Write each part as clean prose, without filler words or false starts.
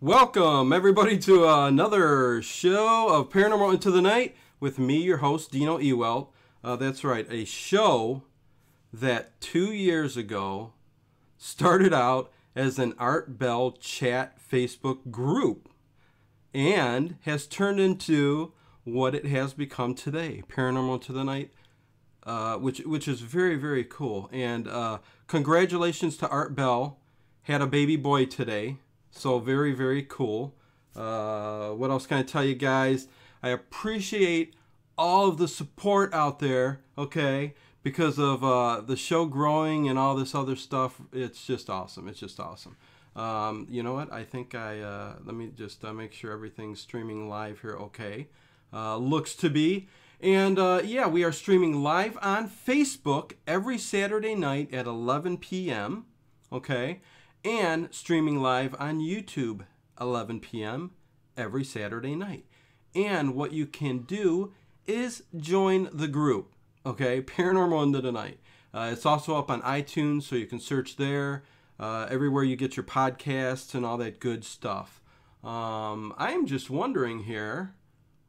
Welcome, everybody, to another show of Paranormal Into the Night with me, your host, Dino Ewell. That's right, a show that 2 years ago started out as an Art Bell chat Facebook group and has turned into what it has become today, Paranormal Into the Night, which is very, very cool. And congratulations to Art Bell. Had a baby boy today. So very, very cool. What else can I tell you guys? I appreciate all of the support out there, okay? Because of the show growing and all this other stuff. It's just awesome. It's just awesome. You know what? I think let me just make sure everything's streaming live here, okay? Looks to be. And yeah, we are streaming live on Facebook every Saturday night at 11 p.m., okay? And streaming live on YouTube 11 p.m. every Saturday night. And what you can do is join the group, okay? Paranormal Into the Night. It's also up on iTunes, so you can search there, everywhere you get your podcasts and all that good stuff. I am just wondering here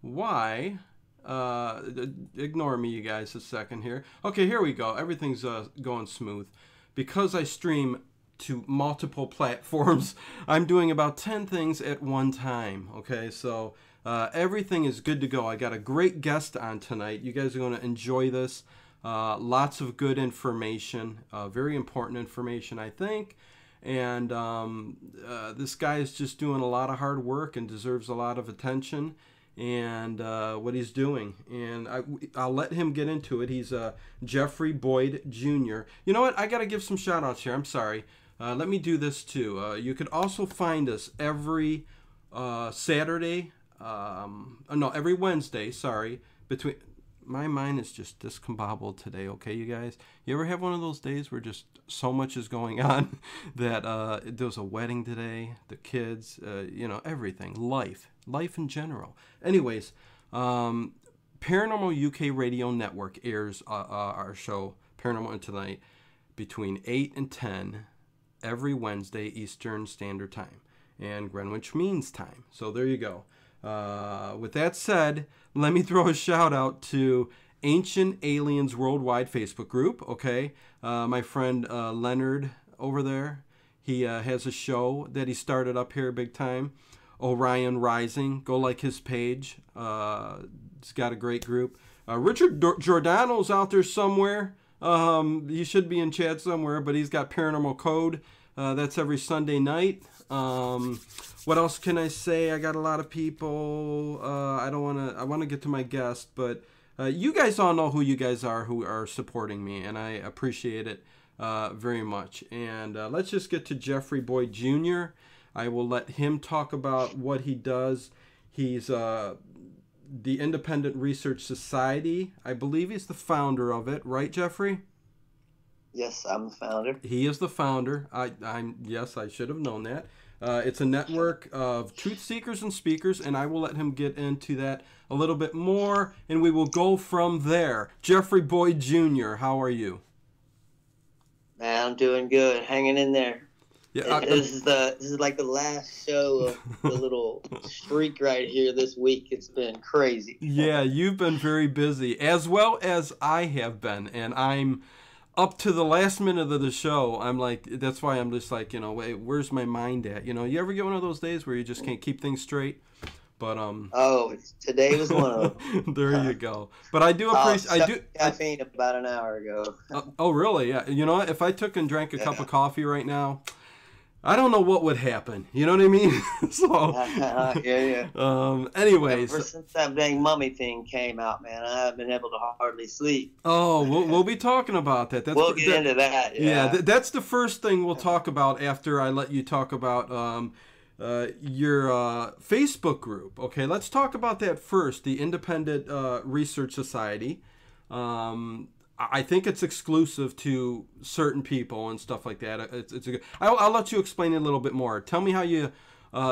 why... ignore me, you guys, a second here. Okay, here we go. Everything's going smooth. Because I stream to multiple platforms, I'm doing about 10 things at one time, okay? So everything is good to go. I got a great guest on tonight. You guys are going to enjoy this. Lots of good information, very important information, I think. And this guy is just doing a lot of hard work and deserves a lot of attention and what he's doing. And I'll let him get into it. He's Jeffrey Boyd Jr. You know what? I got to give some shout outs here. I'm sorry. Let me do this too. You could also find us every Saturday, no, every Wednesday, sorry, between... My mind is just discombobulated today, okay, you guys? You ever have one of those days where just so much is going on that there was a wedding today, the kids, you know, everything, life in general. Anyways, Paranormal UK Radio Network airs our show, Paranormal Into the Night, between 8 and 10 every Wednesday Eastern Standard Time and Greenwich Mean Time. So there you go. With that said, let me throw a shout out to Ancient Aliens Worldwide Facebook group, okay? My friend Leonard over there, he has a show that he started up here big time, Orion Rising. Go like his page. It's got a great group. Richard Giordano's out there somewhere. He should be in chat somewhere, but he's got Paranormal Code. That's every Sunday night. What else can I say? I got a lot of people. I want to get to my guest, but you guys all know who you guys are who are supporting me, and I appreciate it very much. And let's just get to Jeffrey Boyd Jr. I will let him talk about what he does. He's the Independent Research Society. I believe he's the founder of it, right, Jeffrey? Yes, I'm the founder. He is the founder. Yes, I should have known that. It's a network of truth seekers and speakers, and I will let him get into that a little bit more, and we will go from there. Jeffrey Boyd Jr., how are you? Man, I'm doing good, hanging in there. Yeah, this is like the last show of the little streak right here this week. It's been crazy. Yeah, you've been very busy, as well as I have been, and I'm up to the last minute of the show. I'm like, that's why I'm just like, you know, wait, where's my mind at? You know, you ever get one of those days where you just can't keep things straight? But oh, today was one of them. There you go. But I do appreciate. I do caffeine about an hour ago. Oh, really? Yeah. You know what? If I took and drank a cup of coffee right now, I don't know what would happen. You know what I mean? So, yeah. Anyways, ever since that dang mummy thing came out, man, I haven't been able to hardly sleep. Oh, we'll be talking about that. We'll get into that. Yeah, that's the first thing we'll talk about after I let you talk about your Facebook group. Okay, let's talk about that first. The Independent Research Society. I think it's exclusive to certain people and stuff like that. I'll let you explain it a little bit more. Tell me how you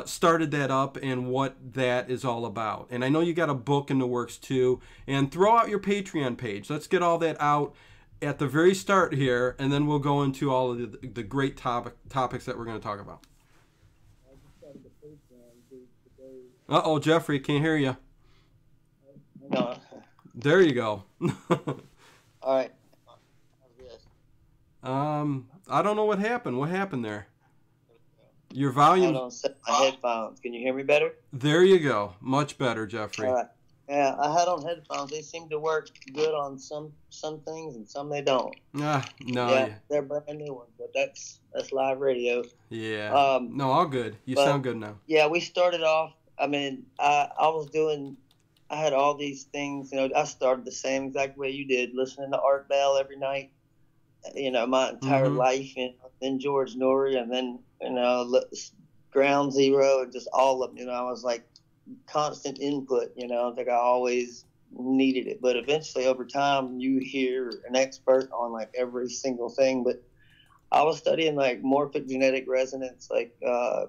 started that up and what that is all about. And I know you got a book in the works too. And throw out your Patreon page. Let's get all that out at the very start here, and then we'll go into all of the great topics that we're going to talk about. I just started the Uh-oh, Jeffrey, can't hear you. No. There you go. All right. I don't know what happened. What happened there? Your I volume. don't set my headphones. Can you hear me better? There you go. Much better, Jeffrey. All right. Yeah, I had on headphones. They seem to work good on some things and some they don't. No. Yeah, they're brand new ones, but that's live radio. Yeah. No, all good. You sound good now. Yeah, we started off. I mean, I had all these things. I started the same exact way you did, listening to Art Bell every night. My entire life, then George Norrie, and then Ground Zero, and just all of them. I was like constant input. Like I always needed it. But eventually, over time, you hear an expert on like every single thing. But I was studying like morphic genetic resonance, like I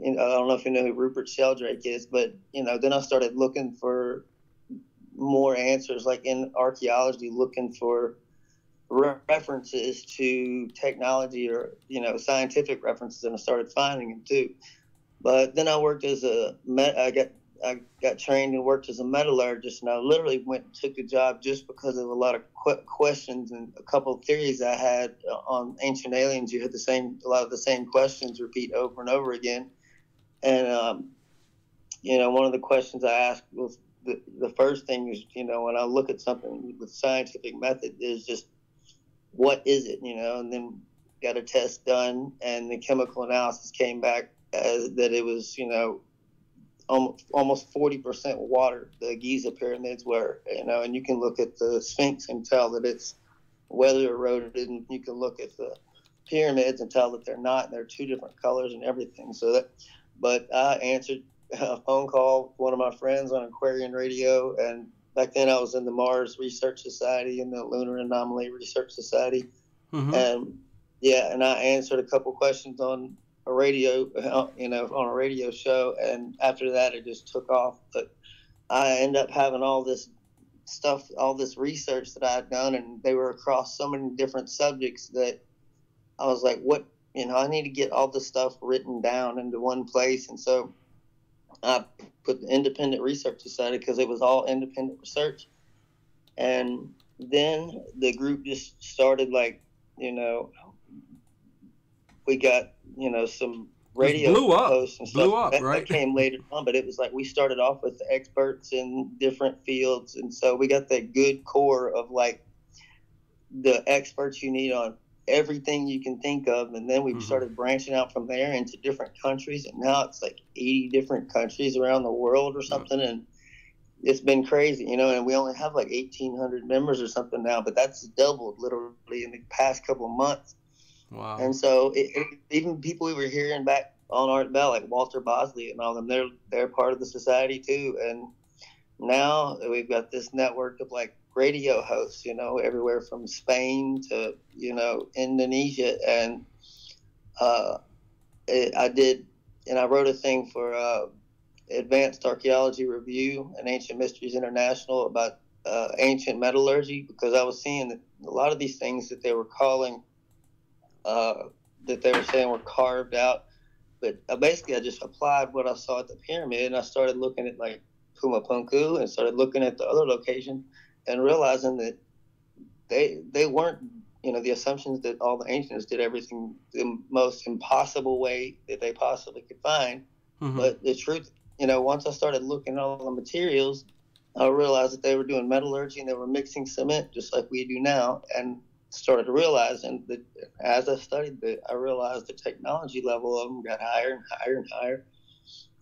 don't know if you know who Rupert Sheldrake is, but then I started looking for more answers, like in archaeology, looking for references to technology or scientific references, and I started finding them too. But then I worked as I got trained and worked as a metallurgist, and I literally went and took a job just because of a lot of questions and a couple of theories I had on ancient aliens. You had a lot of the same questions repeat over and over again, and one of the questions I asked was the first thing is when I look at something with scientific method is just what is it, and then got a test done, and the chemical analysis came back that it was, almost 40% water. The Giza pyramids were, and you can look at the Sphinx and tell that it's weather eroded, and you can look at the pyramids and tell that they're not, and they're two different colors and everything. But I answered a phone call with one of my friends on Aquarian Radio, and back then I was in the Mars Research Society and the Lunar Anomaly Research Society. And I answered a couple questions on a radio, on a radio show, and after that it just took off. But I ended up having all this stuff, all this research that I had done, and they were across so many different subjects that I was like, what, I need to get all this stuff written down into one place. And so I put the Independent Research Society because it was all independent research. And then the group just started we got, some radio hosts and stuff that came later on. But it was like we started off with the experts in different fields. And so we got that good core of like the experts you need on everything you can think of, and then we started branching out from there into different countries, and now it's like 80 different countries around the world or something, and it's been crazy, and we only have like 1,800 members or something now, but that's doubled literally in the past couple of months. Wow. And so even people we were hearing back on Art Bell, like Walter Bosley and all them, they're part of the society too. And now we've got this network of like radio hosts, everywhere from Spain to, Indonesia. And I wrote a thing for Advanced Archaeology Review and Ancient Mysteries International about ancient metallurgy, because I was seeing that a lot of these things that they were calling, that they were saying were carved out. But basically I just applied what I saw at the pyramid, and I started looking at like Pumapunku and started looking at the other location and realizing that they weren't, the assumptions that all the ancients did everything the most impossible way that they possibly could find. But the truth, once I started looking at all the materials, I realized that they were doing metallurgy and they were mixing cement just like we do now, and started realizing that as I studied it, I realized the technology level of them got higher and higher and higher.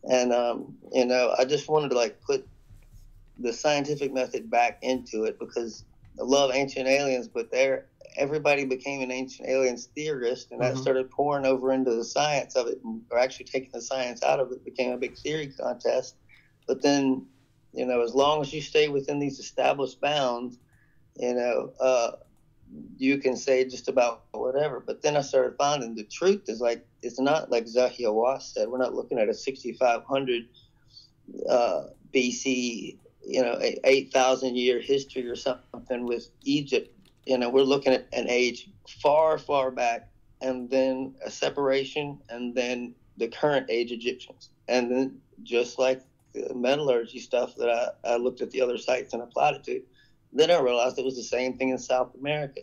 And, I just wanted to like put the scientific method back into it because I love ancient aliens, but everybody became an ancient aliens theorist, and that started pouring over into the science of it, or actually taking the science out of it became a big theory contest. But then, as long as you stay within these established bounds, you can say just about whatever. But then I started finding the truth is like, it's not like Zahia Was said. We're not looking at a 6,500 BC, 8,000 year history or something with Egypt. We're looking at an age far, far back, and then a separation, and then the current age Egyptians. And then just like the metallurgy stuff that I looked at the other sites and applied it to, then I realized it was the same thing in South America.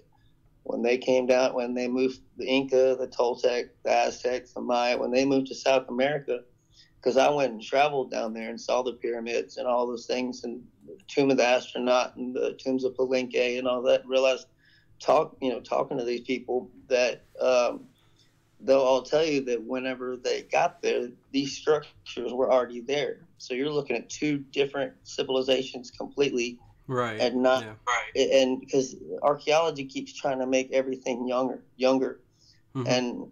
When they came down, when they moved, the Inca, the Toltec, the Aztecs, the Maya, when they moved to South America, because I went and traveled down there and saw the pyramids and all those things, and the tomb of the astronaut and the tombs of Palenque and all that, realized talking to these people that they'll all tell you that whenever they got there, these structures were already there. So you're looking at two different civilizations completely, Right. and not Yeah. right. And because archaeology keeps trying to make everything younger, Mm-hmm. and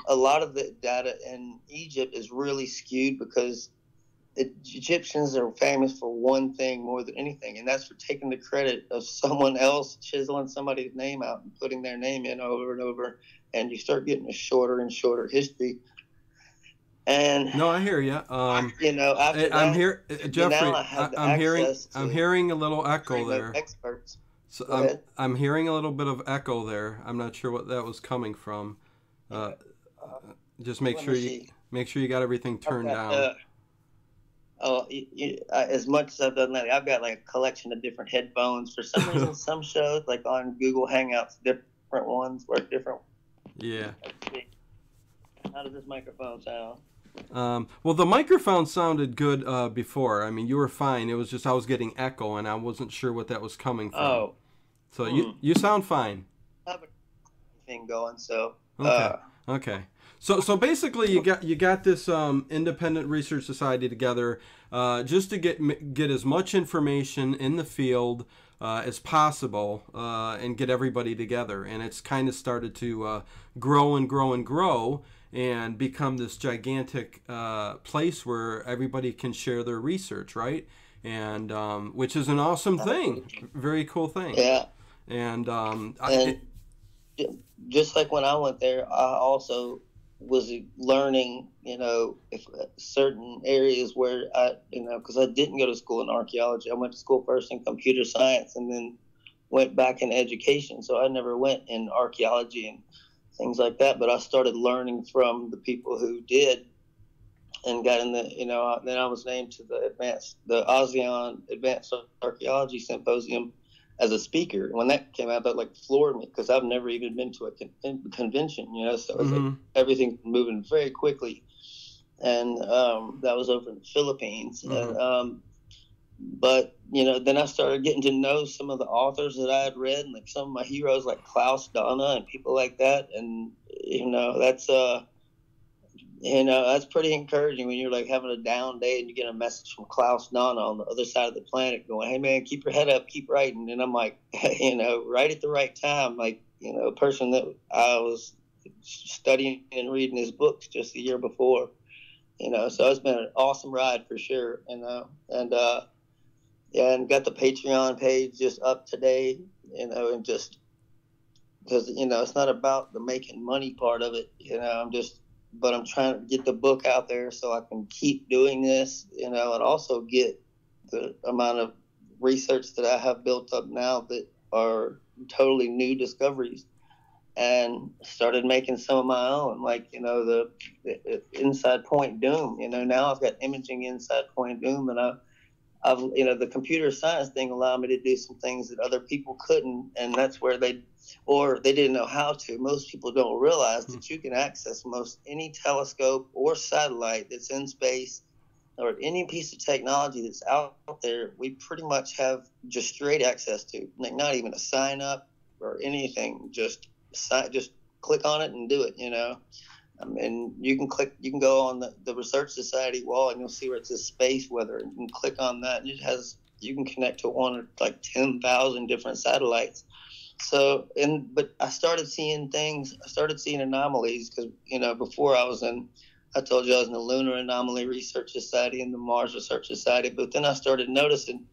a lot of the data in Egypt is really skewed because Egyptians are famous for one thing more than anything, and that's for taking the credit of someone else, chiseling somebody's name out and putting their name in over and over, and you start getting a shorter and shorter history. And no, I hear you. After I'm that, here, Jeffrey. now I have the I'm hearing. access to I'm hearing a little echo remote there. experts. So Go ahead. I'm hearing a little bit of echo there. I'm not sure what that was coming from. Just make Let sure me you see. make sure you got everything turned down. As much as I've done that, I've got like a collection of different headphones. For some reason, some shows, like on Google Hangouts, different ones work different. Yeah. Let's see. How does this microphone sound? Well, the microphone sounded good before. I mean, you were fine. It was just I was getting echo, and I wasn't sure what that was coming from. Oh. So you sound fine. I have a thing going, so. Okay. So basically, you got this independent research society together just to get as much information in the field as possible and get everybody together. And it's kind of started to grow and grow and grow and become this gigantic place where everybody can share their research, right? And which is an awesome thing, very cool thing. Yeah. And just like when I went there, I also was learning, if certain areas where because I didn't go to school in archaeology. I went to school first in computer science and then went back in education. So I never went in archaeology and things like that, but I started learning from the people who did and got in then I was named to the ASEAN Advanced Archaeology Symposium as a speaker. When that came out, that like floored me because I've never even been to a convention, so it's like everything's moving very quickly. And that was over in the Philippines. And, but, then I started getting to know some of the authors that I had read and like some of my heroes like Klaus Donna and people like that. And, that's pretty encouraging when you're like having a down day and you get a message from Klaus Donna on the other side of the planet going, "Hey man, keep your head up, keep writing." And I'm like, right at the right time, like, a person that I was studying and reading his books just the year before, so it's been an awesome ride for sure, and got the Patreon page just up today, and just because, it's not about the making money part of it, but I'm trying to get the book out there so I can keep doing this, and also get the amount of research that I have built up now that are totally new discoveries, and started making some of my own, like, the Inside Point Doom. Now I've got imaging Inside Point Doom, and I've the computer science thing allowed me to do some things that other people couldn't, and that's where they didn't know how to. Most people don't realize that you can access most any telescope or satellite that's in space, or any piece of technology that's out there. We pretty much have just straight access to, like, not even a sign up or anything. Just click on it and do it. I mean, you can go on the Research Society wall and you'll see where it says space weather, and you can click on that, and you can connect to one or like 10,000 different satellites. So, but I started seeing things. I started seeing anomalies because, before I told you I was in the Lunar Anomaly Research Society and the Mars Research Society, but then I started noticing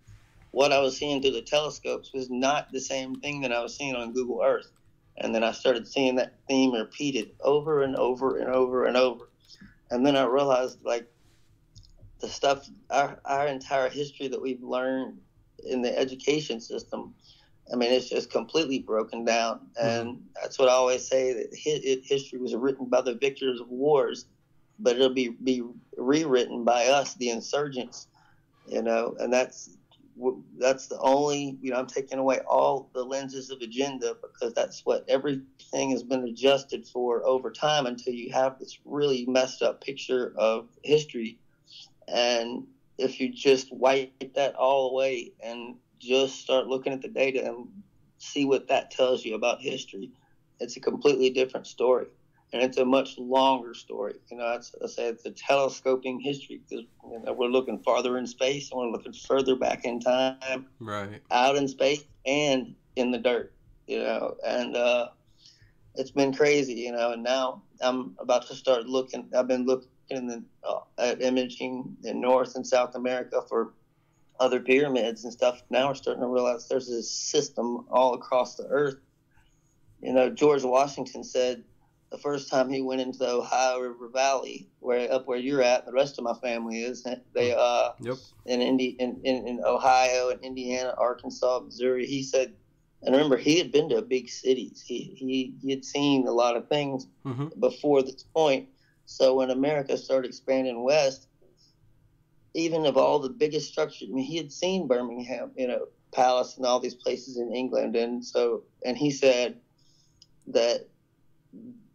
what I was seeing through the telescopes was not the same thing that I was seeing on Google Earth. And then I started seeing that theme repeated over and over and over and over. And then I realized, like, the stuff, our entire history that we've learned in the education system, I mean, it's just completely broken down. And that's what I always say, that history was written by the victors of wars. but it'll be rewritten by us, the insurgents, and that's the only, I'm taking away all the lenses of agenda, because that's what everything has been adjusted for over time until you have this really messed up picture of history. And if you just wipe that all away and just start looking at the data and see what that tells you about history, it's a completely different story. And it's a much longer story. I say it's a telescoping history, because we're looking farther in space and we're looking further back in time, Right. out in space and in the dirt. And it's been crazy. And now I'm about to start looking. I've been looking at imaging in North and South America for other pyramids and stuff. Now we're starting to realize there's this system all across the earth. George Washington said the first time he went into the Ohio River Valley, where you're at, the rest of my family is. They Yep. in Ohio and Indiana, Arkansas, Missouri. He said, and remember, he had been to big cities. He had seen a lot of things before this point. So when America started expanding west, even of all the biggest structures, he had seen Birmingham, Palace and all these places in England, and he said that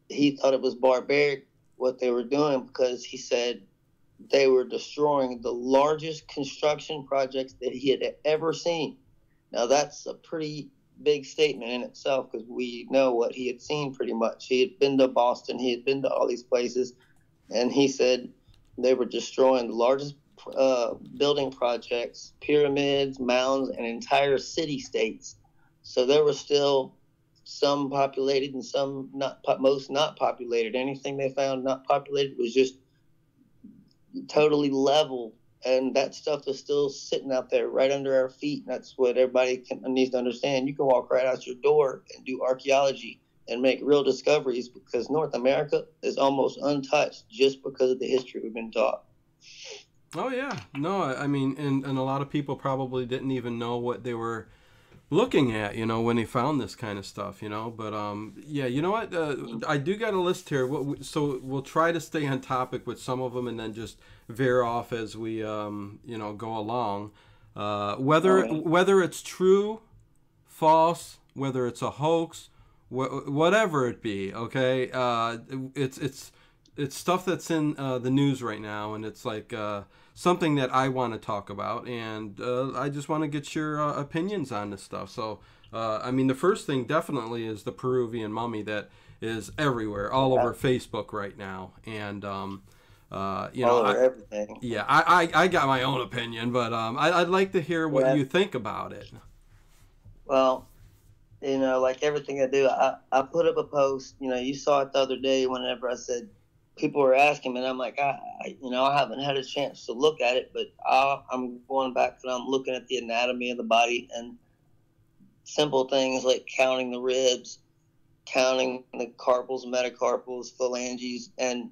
he thought it was barbaric what they were doing, because he said they were destroying the largest construction projects that he had ever seen. Now that's a pretty big statement in itself, because we know what he had seen pretty much. He had been to Boston, he had been to all these places, and he said they were destroying the largest building projects, pyramids, mounds, and entire city-states. So there were still some populated and some not, most not populated. Anything they found not populated was just totally level, and that stuff is still sitting out there right under our feet. And that's what everybody needs to understand. You can walk right out your door and do archaeology and make real discoveries, because North America is almost untouched just because of the history we've been taught. Oh yeah, no, I mean, and a lot of people probably didn't even know what they were looking at, when they found this kind of stuff, but yeah, you know what, I do got a list here, so we'll try to stay on topic with some of them and then just veer off as we go along, whether it's true, false, whether it's a hoax, whatever it be, okay, it's stuff that's in the news right now, and it's like something that I want to talk about, and I just want to get your opinions on this stuff. So, I mean, the first thing definitely is the Peruvian mummy that is everywhere, all over Facebook right now, and everything. Yeah, I got my own opinion, but I'd like to hear what you think about it. Well, like everything I do, I put up a post. You saw it the other day whenever I said, people were asking me, and I'm like, I haven't had a chance to look at it, but I'm going back and I'm looking at the anatomy of the body, and simple things like counting the ribs, counting the carpals, metacarpals, phalanges, and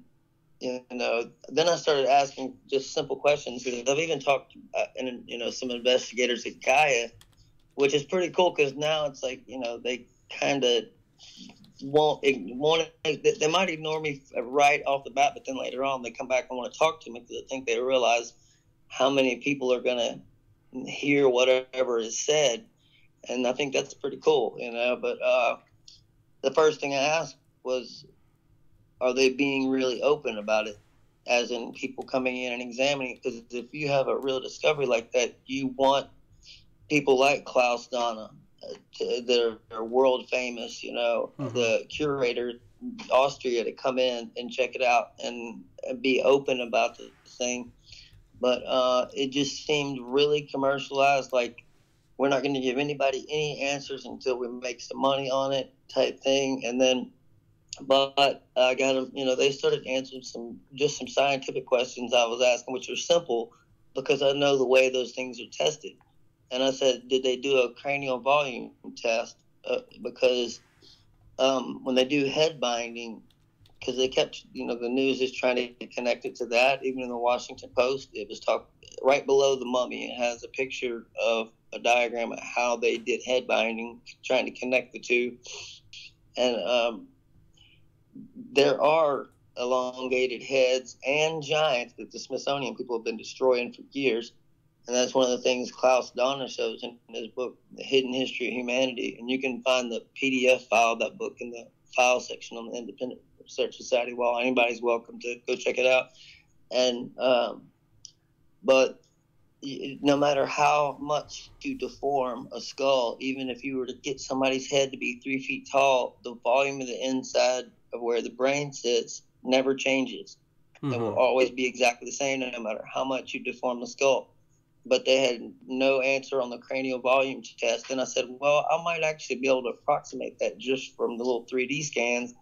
then I started asking just simple questions. Because I've even talked to some investigators at Gaia, which is pretty cool, because now it's like they kind of they might ignore me right off the bat, but then later on they come back and want to talk to me, because I think they realize how many people are going to hear whatever is said, and I think that's pretty cool, but the first thing I asked was, are they being really open about it, as in people coming in and examining it? Because if you have a real discovery like that, you want people like Klaus Donna, that are world famous, the curator Austria, to come in and check it out and be open about the thing. But it just seemed really commercialized, like we're not going to give anybody any answers until we make some money on it type thing. And then, but I got them, they started answering some scientific questions I was asking, which are simple, because I know the way those things are tested. And I said, did they do a cranial volume test? Because when they do head binding, because they kept, the news is trying to connect it to that. Even in the Washington Post, it was right below the mummy. It has a picture of a diagram of how they did head binding, trying to connect the two. And there are elongated heads and giants that the Smithsonian people have been destroying for years. And that's one of the things Klaus Donner shows in his book, The Hidden History of Humanity. And you can find the PDF file of that book in the file section on the Independent Research Society wall. Anybody's welcome to go check it out. And but no matter how much you deform a skull, even if you were to get somebody's head to be 3 feet tall, the volume of the inside of where the brain sits never changes. Mm-hmm. It will always be exactly the same no matter how much you deform the skull. But they had no answer on the cranial volume test. And I said, well, I might actually be able to approximate that just from the little 3D scans.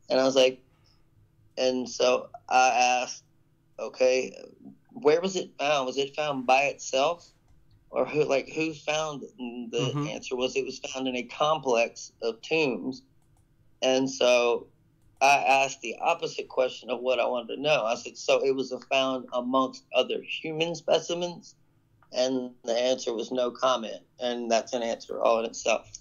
And I was like, and so I asked, okay, where was it found? Was it found by itself? Or who found it? And the answer was it was found in a complex of tombs. And so I asked the opposite question of what I wanted to know. I said, so it was found amongst other human specimens? And the answer was no comment. And that's an answer all in itself.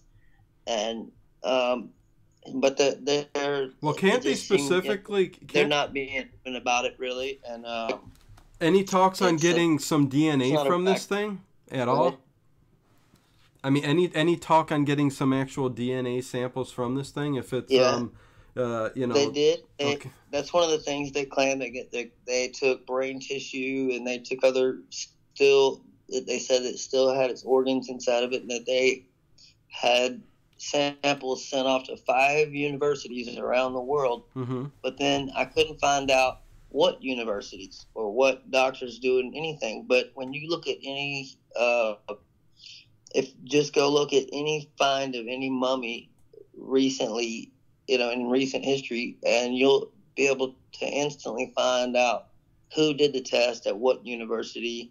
And, but they're... Well, can't they specifically... they're not being open about it, really. And any talks on getting some DNA from this thing at all? I mean, any talk on getting some actual DNA samples from this thing? If it's, you know... They did. That's one of the things they claim. They took brain tissue and they took other they said it still had its organs inside of it, and that they had samples sent off to 5 universities around the world. Mm-hmm. But then I couldn't find out what universities or what doctors doing anything. But when you look at any, just go look at any find of any mummy recently, in recent history, and you'll be able to instantly find out who did the test at what university.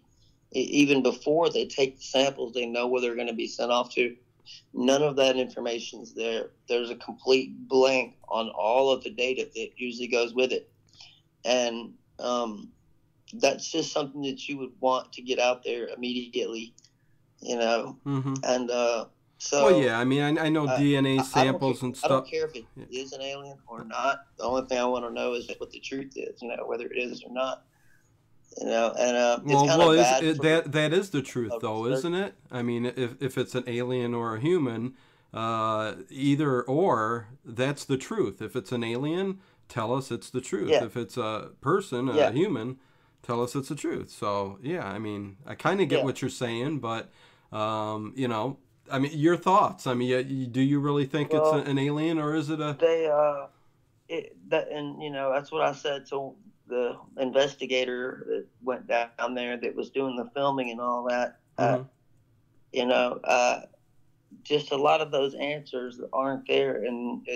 Even before they take the samples, they know where they're going to be sent off to. None of that information's there. There's a complete blank on all of the data that usually goes with it. And that's just something that you would want to get out there immediately, Mm-hmm. And so... Well, yeah, I mean, I know DNA samples and stuff. I don't care if it is an alien or not. The only thing I want to know is what the truth is, whether it is or not. And that is the truth, though, isn't it? I mean, if it's an alien or a human, either or, that's the truth. If it's an alien, tell us it's the truth. Yeah. If it's a person, a human, tell us it's the truth. So, yeah, I mean, I kind of get what you're saying, but, I mean, your thoughts. I mean, do you really think it's an alien, or is it a... that's what I said to the investigator that went down there that was doing the filming and all that. Just a lot of those answers aren't there, and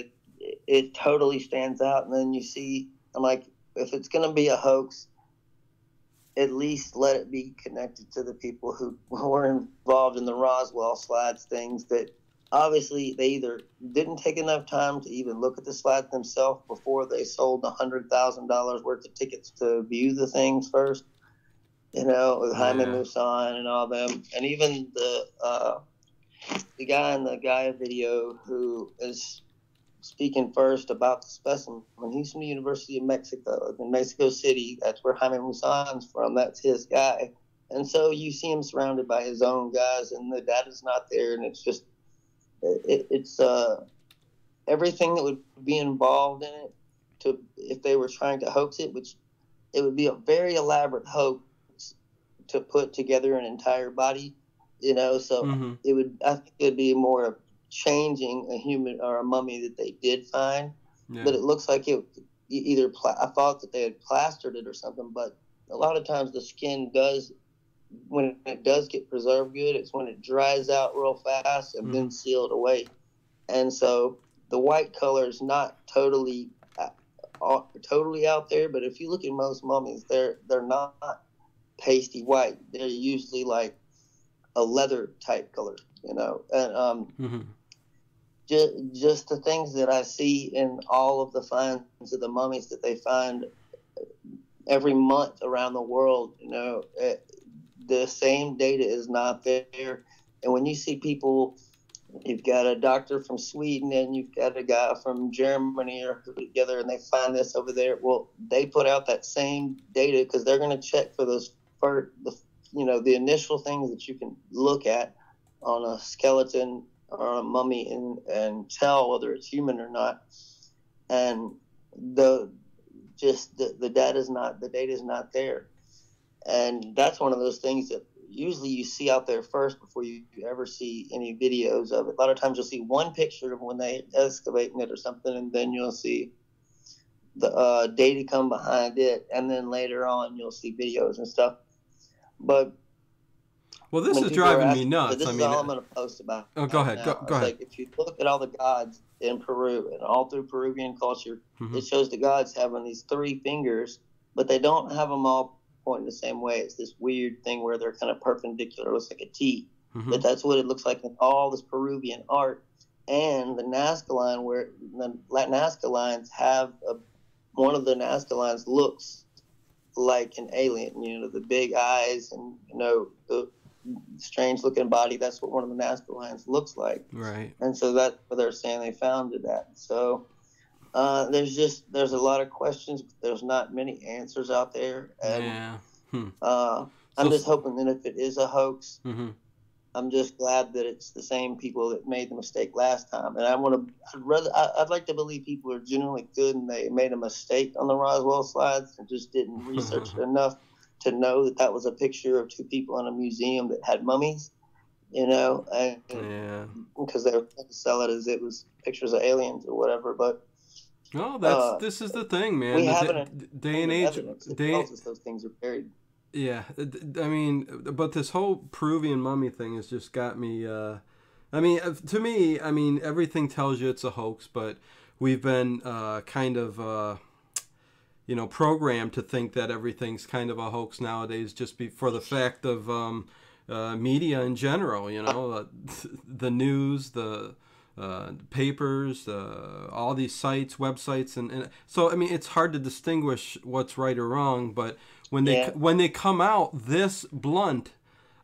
it totally stands out. And then you see, I'm like, if it's going to be a hoax, at least let it be connected to the people who were involved in the Roswell slides things that obviously they either didn't take enough time to even look at the slides themselves before they sold $100,000 worth of tickets to view the things first, with Jaime Maussan and all them. And even the guy in the Gaia video who is speaking first about the specimen, he's from the University of Mexico, in Mexico City. That's where Jaime Maussan's from. That's his guy. And so you see him surrounded by his own guys, and the data's not there, and it's just... It's everything that would be involved in it if they were trying to hoax it, which it would be a very elaborate hoax to put together an entire body, so it would, I think it would be more of changing a human or a mummy that they did find, but it looks like it either, I thought that they had plastered it or something, but a lot of times the skin does, when it does get preserved good, it's when it dries out real fast and then sealed away. And so the white color is not totally out there, but if you look at most mummies, they're not pasty white. They're usually like a leather type color, and just the things that I see in all of the finds of the mummies that they find every month around the world, the same data is not there. And when you see people you've got a doctor from Sweden and you've got a guy from Germany or together, and they find this over there. Well, they put out that same data because they're going to check for those the initial things that you can look at on a skeleton or a mummy and tell whether it's human or not. And the data is not there. And that's one of those things that usually you see out there first before you ever see any videos of it. A lot of times you'll see one picture of when they excavating it or something, and then you'll see the data come behind it, and then later on you'll see videos and stuff. But well, this is driving me nuts. This is all I'm going to post about. Oh, go ahead. Go ahead. Like if you look at all the gods in Peru and all through Peruvian culture, it shows the gods having these 3 fingers, but they don't have them all pointing the same way. It's this weird thing where they're kind of perpendicular. It looks like a T. But that's what it looks like in all this Peruvian art. And the Nazca line, where the Nazca lines have one of the Nazca lines looks like an alien. You know, the big eyes and the strange looking body. That's what one of the Nazca lines looks like. Right. And so that's what they're saying they found it at. So there's a lot of questions. There's not many answers out there. And, I'm just hoping that if it is a hoax, I'm just glad that it's the same people that made the mistake last time. And I'd like to believe people are genuinely good and they made a mistake on the Roswell slides and just didn't research it enough to know that was a picture of 2 people in a museum that had mummies, because they were trying to sell it as it was pictures of aliens or whatever. But no, this is the thing, man. We haven't day and age, those things are buried. Yeah, I mean, but this whole Peruvian mummy thing has just got me. To me, everything tells you it's a hoax, but we've been kind of, programmed to think that everything's kind of a hoax nowadays, just for the fact of media in general. The news, the papers, all these sites, websites, and so it's hard to distinguish what's right or wrong, but when they come out this blunt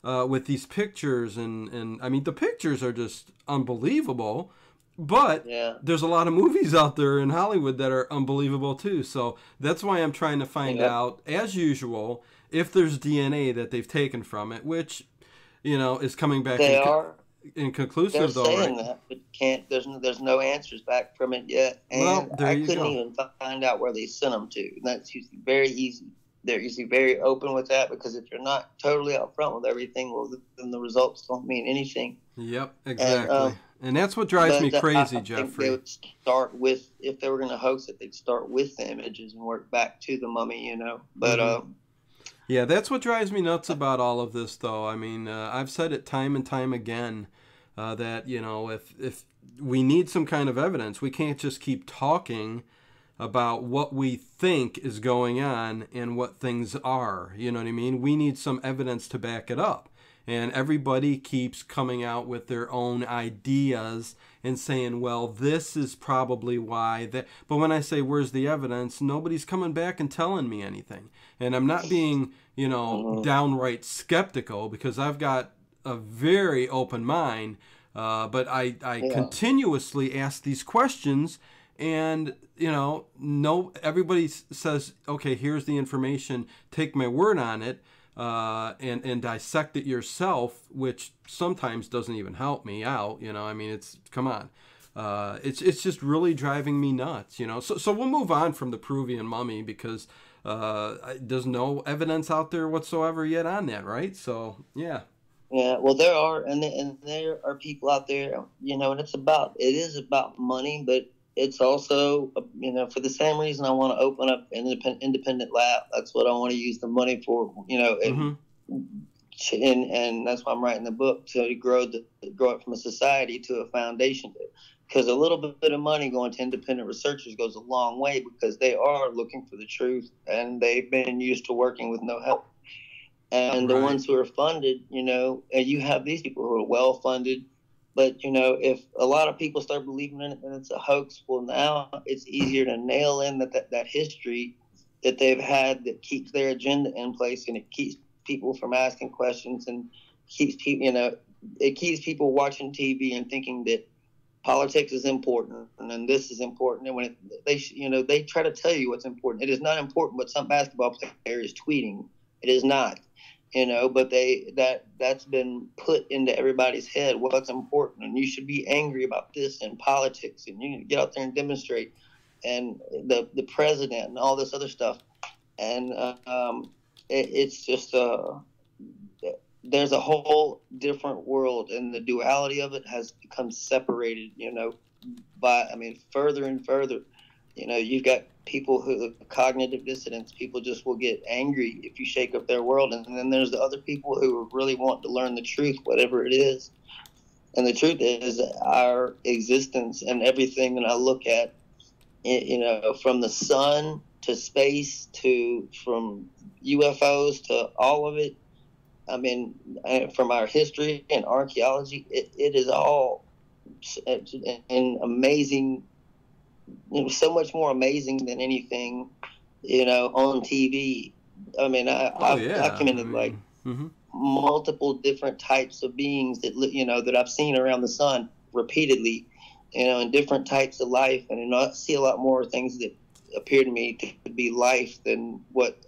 with these pictures and the pictures are just unbelievable, but there's a lot of movies out there in Hollywood that are unbelievable too. So that's why I'm trying to find out, as usual, if there's DNA that they've taken from it, which is coming back. Inconclusive, though, saying right? That, but there's no answers back from it yet, and I couldn't even find out where they sent them to. And that's usually very easy. They're usually very open with that, because if you're not totally upfront with everything, well, then the results don't mean anything. Yep, exactly. And that's what drives me crazy, Jeffrey. I think they would start with, if they were going to hoax it, they'd start with the images and work back to the mummy, But yeah, that's what drives me nuts about all of this, though. I've said it time and time again that, if we need some kind of evidence, we can't just keep talking about what we think is going on and what things are. You know what I mean? We need some evidence to back it up. And everybody keeps coming out with their own ideas and saying, well, this is probably why that. But when I say, where's the evidence? Nobody's coming back and telling me anything. And I'm not being, downright skeptical, because I've got a very open mind. But I continuously ask these questions, and, everybody says, okay, here's the information, take my word on it. And dissect it yourself, which sometimes doesn't even help me out. Come on. It's just really driving me nuts, So we'll move on from the Peruvian mummy, because there's no evidence out there whatsoever yet on that, right? So, yeah. Yeah, well, there are, and there are people out there, and it is about money, but it's also, for the same reason I want to open up an independent lab. That's what I want to use the money for, and that's why I'm writing the book, to grow it from a society to a foundation. Because a little bit of money going to independent researchers goes a long way, because they are looking for the truth, and they've been used to working with no help. And the ones who are funded, and you have these people who are well funded. But, if a lot of people start believing in it and it's a hoax, well, now it's easier to nail in that history that they've had that keeps their agenda in place, and it keeps people from asking questions and keeps people, it keeps people watching TV and thinking that politics is important and then this is important. And when they try to tell you what's important, it is not important what some basketball player is tweeting. It is not, but that's been put into everybody's head what's important, and you should be angry about this in politics, and you need to get out there and demonstrate, and the president and all this other stuff, and it's just there's a whole different world, and the duality of it has become separated, further and further. You've got people who cognitive dissonance, people just will get angry if you shake up their world. And then there's the other people who really want to learn the truth, whatever it is. And the truth is our existence and everything that I look at, from the sun to space from UFOs to all of it. From our history and archaeology, it is all an amazing, so much more amazing than anything, on TV. I've documented multiple different types of beings that I've seen around the sun repeatedly, in different types of life, and I see a lot more things that appear to me to be life than what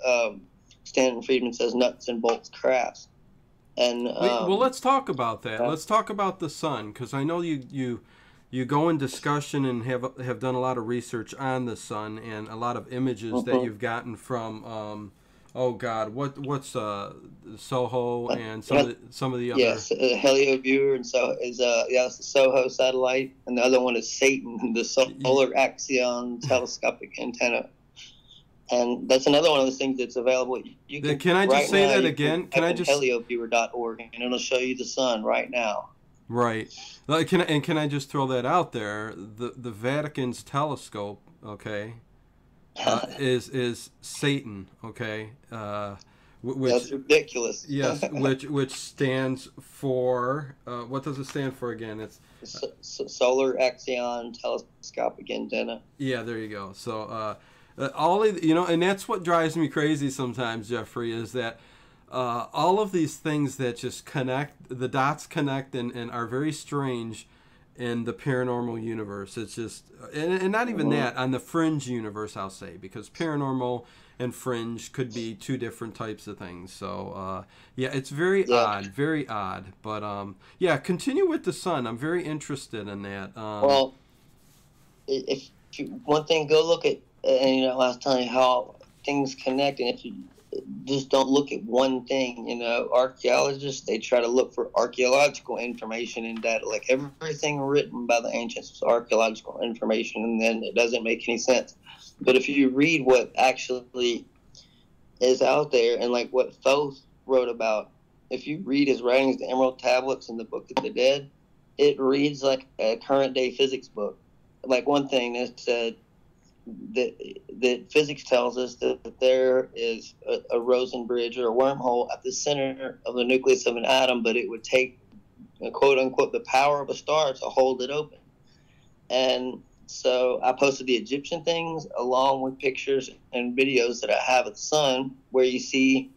Stanton Friedman says nuts and bolts crafts. And well, let's talk about that. Let's talk about the sun, because I know you go in discussion and have done a lot of research on the sun and a lot of images that you've gotten from what's Soho and some of the other. Yes, HelioViewer, and so is the Soho satellite, and the other one is Satan, the Solar Axion telescopic antenna. And that's another one of those things that's available. Can I just say that again? Can I just HelioViewer.org, and it'll show you the sun right now. Right. Can I just throw that out there? The Vatican's telescope, okay, is Satan, okay. That's ridiculous. Yes, which stands for what does it stand for again? It's Solar Axion telescopic antenna. Yeah, there you go. So. And that's what drives me crazy sometimes, Jeffrey, is that all of these things that just connect, the dots connect and are very strange in the paranormal universe. It's just, and not even that, on the fringe universe, I'll say, because paranormal and fringe could be two different types of things. So, it's very odd. But, continue with the sun. I'm very interested in that. Well, one thing, go look at, and I was telling you how things connect, and if you just don't look at one thing, archaeologists, they try to look for archaeological information and data. Like everything written by the ancients was archaeological information, and then it doesn't make any sense. But if you read what actually is out there, and like what Thoth wrote about, if you read his writings, the Emerald Tablets and the Book of the Dead, it reads like a current day physics book. Like one thing that said, that physics tells us that there is a Rosen bridge or a wormhole at the center of the nucleus of an atom, but it would take, quote unquote, the power of a star to hold it open. And so I posted the Egyptian things along with pictures and videos that I have of the sun, where you see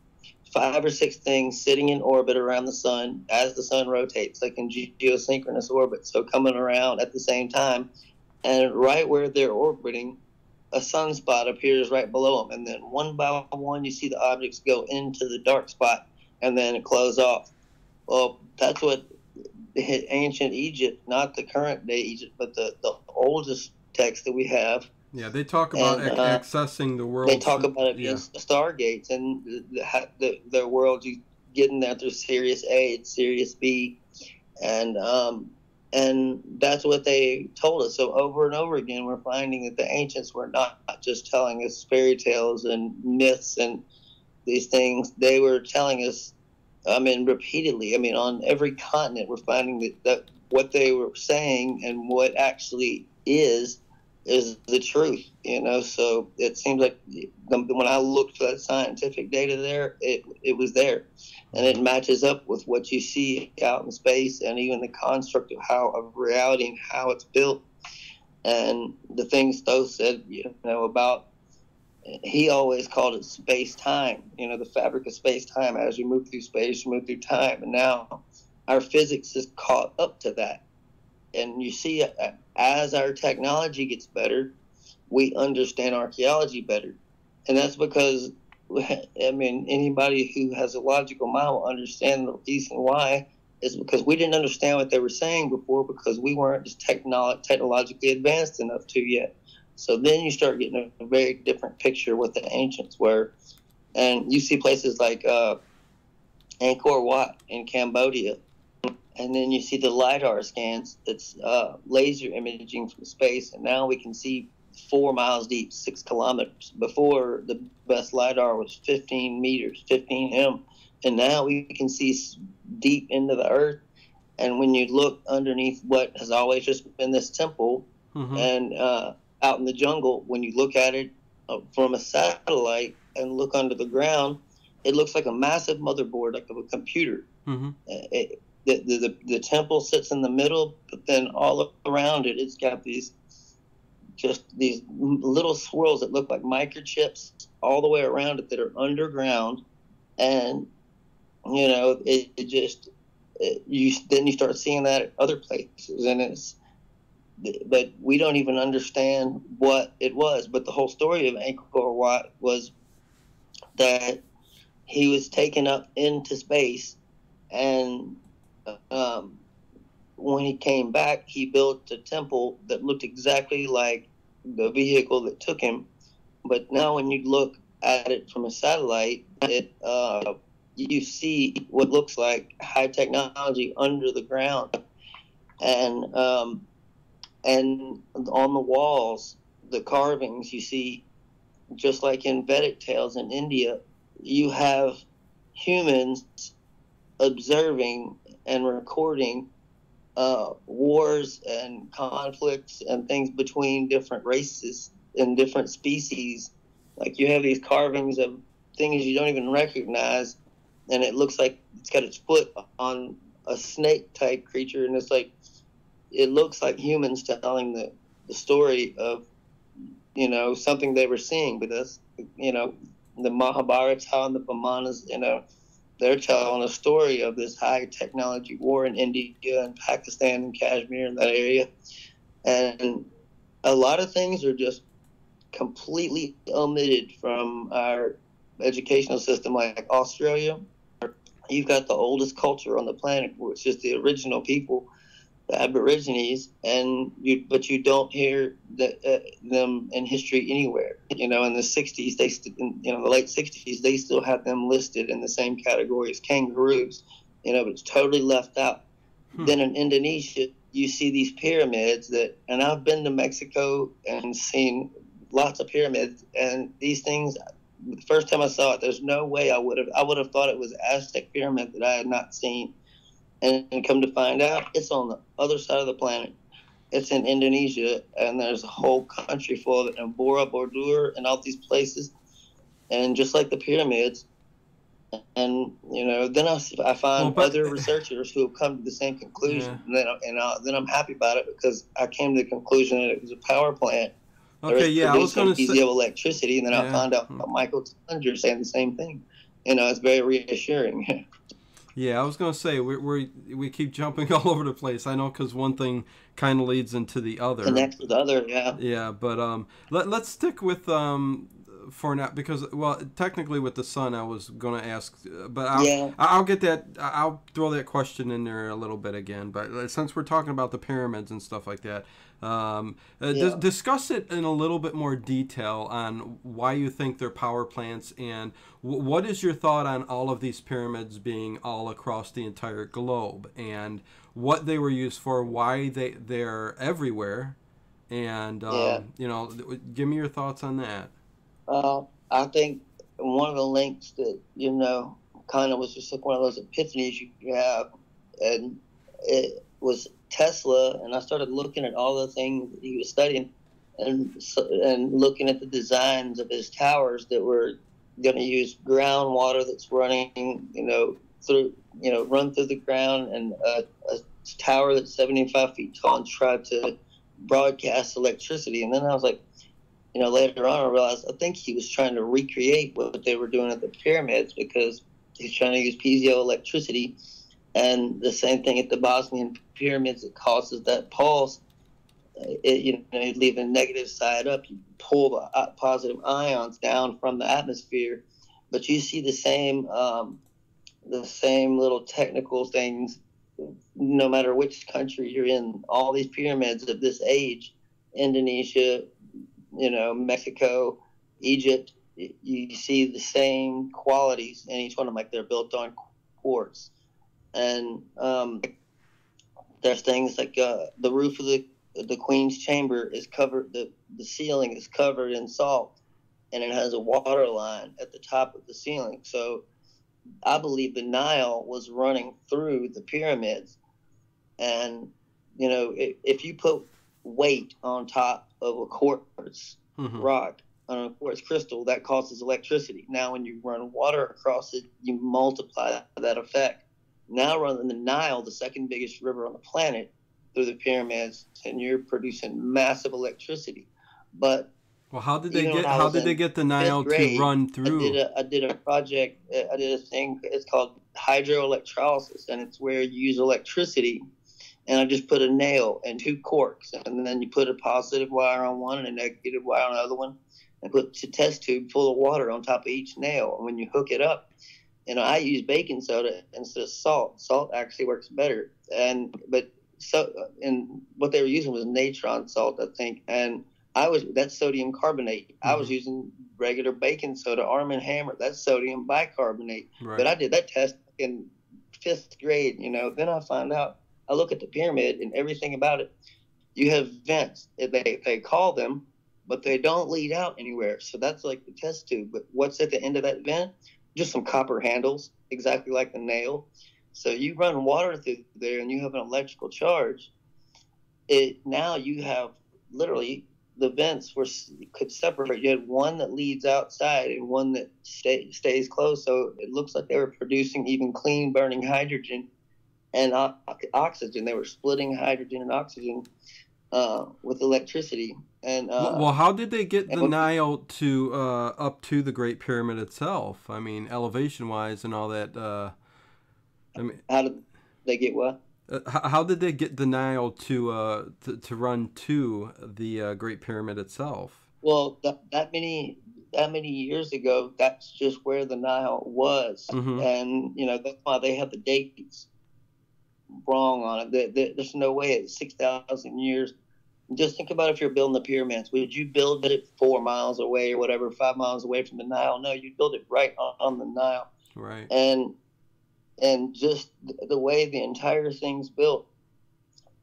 5 or 6 things sitting in orbit around the sun as the sun rotates, like in geosynchronous orbit, so coming around at the same time. And right where they're orbiting, a sunspot appears right below them, and then one by one you see the objects go into the dark spot and then close off. Well, that's what ancient Egypt, not the current day Egypt, but the oldest text that we have. Yeah, they talk about accessing the world. They talk about it via stargates, and the world you getting there through Sirius A and Sirius B, and that's what they told us. So over and over again, we're finding that the ancients were not just telling us fairy tales and myths and these things. They were telling us, repeatedly. On every continent, we're finding that what they were saying and what actually is the truth. So it seems like when I looked for that scientific data there, it was there. And it matches up with what you see out in space, and even the construct of reality and how it's built. And the things Stowe said, about, he always called it space-time, the fabric of space-time. As you move through space, you move through time. And now our physics is caught up to that. And you see, as our technology gets better, we understand archaeology better. And that's because, I mean, anybody who has a logical mind will understand the reason why is because we didn't understand what they were saying before because we weren't just technologically advanced enough to yet. So then you start getting a very different picture of what the ancients were. And you see places like Angkor Wat in Cambodia, and then you see the LiDAR scans. It's laser imaging from space, and now we can see 4 miles deep, 6 kilometers. Before, the best LiDAR was 15 meters, 15 M, and now we can see deep into the earth. And when you look underneath what has always just been this temple, and out in the jungle, when you look at it from a satellite and look under the ground, it looks like a massive motherboard, like of a computer. The temple sits in the middle, but then all around it, it's got these little swirls that look like microchips all the way around it that are underground. And then you start seeing that at other places, and but we don't even understand what it was. But the whole story of Angkor Wat was that he was taken up into space, and when he came back, he built a temple that looked exactly like the vehicle that took him. But now when you look at it from a satellite, you see what looks like high technology under the ground. And on the walls, the carvings, you see, just like in Vedic tales in India, you have humans observing and recording wars and conflicts and things between different races and different species. Like, you have these carvings of things you don't even recognize, and it looks like it's got its foot on a snake type creature, and it looks like humans telling the story of something they were seeing. But that's the Mahabharata and the Brahmanas, they're telling a story of this high technology war in India and Pakistan and Kashmir and that area. And a lot of things are just completely omitted from our educational system. Like Australia, you've got the oldest culture on the planet, which is the original people, the Aborigines, but you don't hear them in history anywhere. In the 60s, the late 60s, they still have them listed in the same category as kangaroos, but it's totally left out. Then in Indonesia, you see these pyramids and I've been to Mexico and seen lots of pyramids, and these things, the first time I saw it, there's no way I would have thought it was Aztec pyramid that I had not seen. And come to find out, it's on the other side of the planet. It's in Indonesia, and there's a whole country full of it, and Borobudur and all these places, and just like the pyramids. And then I find other researchers who have come to the same conclusion, then I'm happy about it because I came to the conclusion that it was a power plant. Okay, I was going to say electricity, and then I found out Michael Tellinger saying the same thing. It's very reassuring. Yeah, I was going to say, we keep jumping all over the place. I know, because one thing kind of leads into the other. Connects with the other, yeah. Yeah, but let's stick with, for now, because, technically with the sun, I was going to ask, but I'll get that, I'll throw that question in there a little bit again. But since we're talking about the pyramids and stuff like that, discuss it in a little bit more detail on why you think they're power plants, and what is your thought on all of these pyramids being all across the entire globe, and what they were used for, why they're everywhere, and give me your thoughts on that. I think one of the links that kind of was just like one of those epiphanies you have, and it was Tesla, and I started looking at all the things that he was studying, and looking at the designs of his towers that were going to use groundwater that's running, run through the ground, and a tower that's 75 feet tall and try to broadcast electricity. And then I was like, later on I realized I think he was trying to recreate what they were doing at the pyramids, because he's trying to use piezoelectricity And the same thing at the Bosnian pyramids, it causes that pulse. You leave the negative side up, you pull the positive ions down from the atmosphere, but you see the same little technical things no matter which country you're in. All these pyramids of this age, Indonesia, Mexico, Egypt, you see the same qualities in each one of them, like they're built on quartz. And there's things like the roof of the Queen's chamber is covered, the ceiling is covered in salt, and it has a water line at the top of the ceiling. So I believe the Nile was running through the pyramids. And, if you put weight on top of a quartz rock, on a quartz crystal, that causes electricity. Now, when you run water across it, you multiply that effect. Now running the Nile, the second biggest river on the planet, through the pyramids, and you're producing massive electricity. But well, how did they get the Nile to run through? I did a project. I did a thing. It's called hydroelectrolysis, and it's where you use electricity. And I just put a nail and two corks, and then you put a positive wire on one and a negative wire on the other one, and put a test tube full of water on top of each nail. And when you hook it up, I use baking soda instead of salt. Salt actually works better. And what they were using was natron salt, I think. And that's sodium carbonate. I was using regular baking soda, Arm & Hammer. That's sodium bicarbonate. Right. But I did that test in 5th grade. Then I found out. I look at the pyramid and everything about it. You have vents. They call them, but they don't lead out anywhere. So that's like the test tube. But what's at the end of that vent? Just some copper handles, exactly like the nail. So you run water through there and you have an electrical charge. Now you have literally the vents could separate. You had one that leads outside and one that stays closed. So it looks like they were producing even clean burning hydrogen and oxygen. They were splitting hydrogen and oxygen with electricity. And well, how did they get the Nile to up to the Great Pyramid itself? I mean, elevation-wise and all that. How did they get what? How did they get the Nile to run to the Great Pyramid itself? Well, that many years ago, that's just where the Nile was, and that's why they have the dates wrong on it. There's no way it's 6,000 years. Just think about if you're building the pyramids. Would you build it 4 miles away or whatever, 5 miles away from the Nile? No, you'd build it right on the Nile. Right. And just the way the entire thing's built,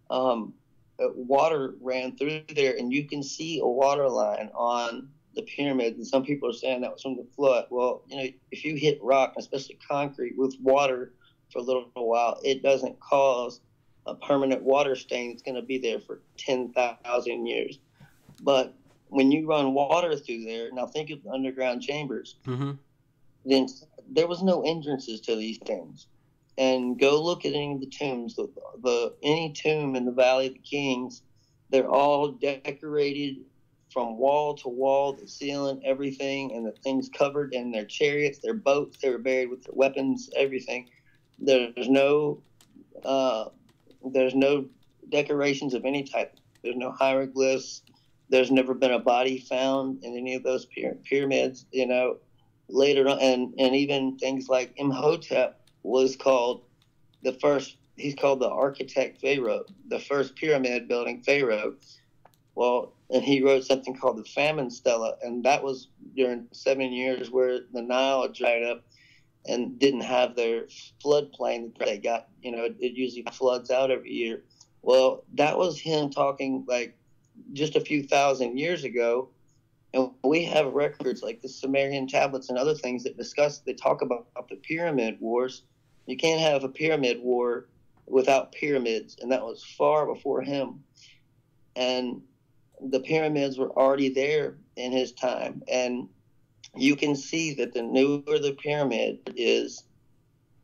water ran through there, and you can see a water line on the pyramid. And some people are saying that was from the flood. Well, if you hit rock, especially concrete, with water for a little while, it doesn't cause a permanent water stain. It's going to be there for 10,000 years. But when you run water through there, now think of the underground chambers, then there was no entrances to these things. And go look at any of the tombs, any tomb in the Valley of the Kings, they're all decorated from wall to wall, the ceiling, everything, and the things covered in their chariots, their boats, they were buried with their weapons, everything. There's no decorations of any type. There's no hieroglyphs. There's never been a body found in any of those pyramids. Later on, and even things like Imhotep was called the first. He's called the architect Pharaoh, the first pyramid building Pharaoh. Well, and he wrote something called the Famine Stela, and that was during 7 years where the Nile dried up and didn't have their floodplain that they got. It usually floods out every year. Well, that was him talking like just a few thousand years ago. And we have records like the Sumerian tablets and other things that talk about the pyramid wars. You can't have a pyramid war without pyramids, and that was far before him. And the pyramids were already there in his time. And you can see that the newer the pyramid is,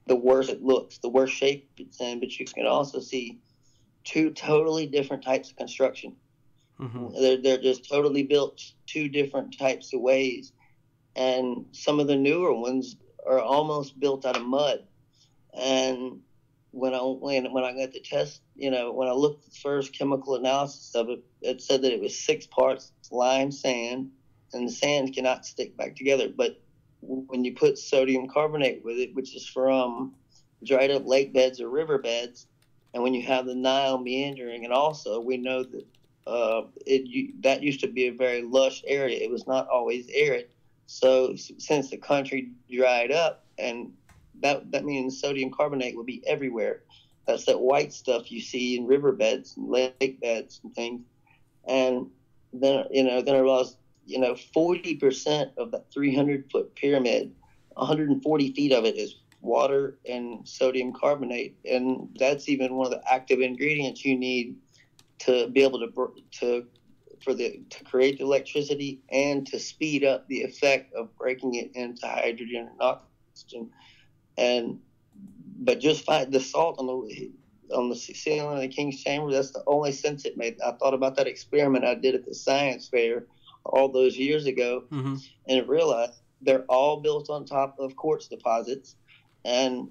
the worse it looks, the worse shape it's in. But you can also see two totally different types of construction. They're just totally built two different types of ways. And some of the newer ones are almost built out of mud. And when I got the test, when I looked at the first chemical analysis of it, it said that it was 6 parts lime sand, and the sand cannot stick back together. But when you put sodium carbonate with it, which is from dried up lake beds or river beds, and when you have the Nile meandering, and also we know that that used to be a very lush area. It was not always arid. So since the country dried up, and that means sodium carbonate would be everywhere. That's that white stuff you see in riverbeds and lake beds and things. And then I realized 40% of that 300-foot pyramid, 140 feet of it is water and sodium carbonate, and that's even one of the active ingredients you need to be able to create the electricity and to speed up the effect of breaking it into hydrogen and oxygen. But just find the salt on the ceiling of the King's Chamber. That's the only sense it made. I thought about that experiment I did at the science fair all those years ago, and I realized they're all built on top of quartz deposits, and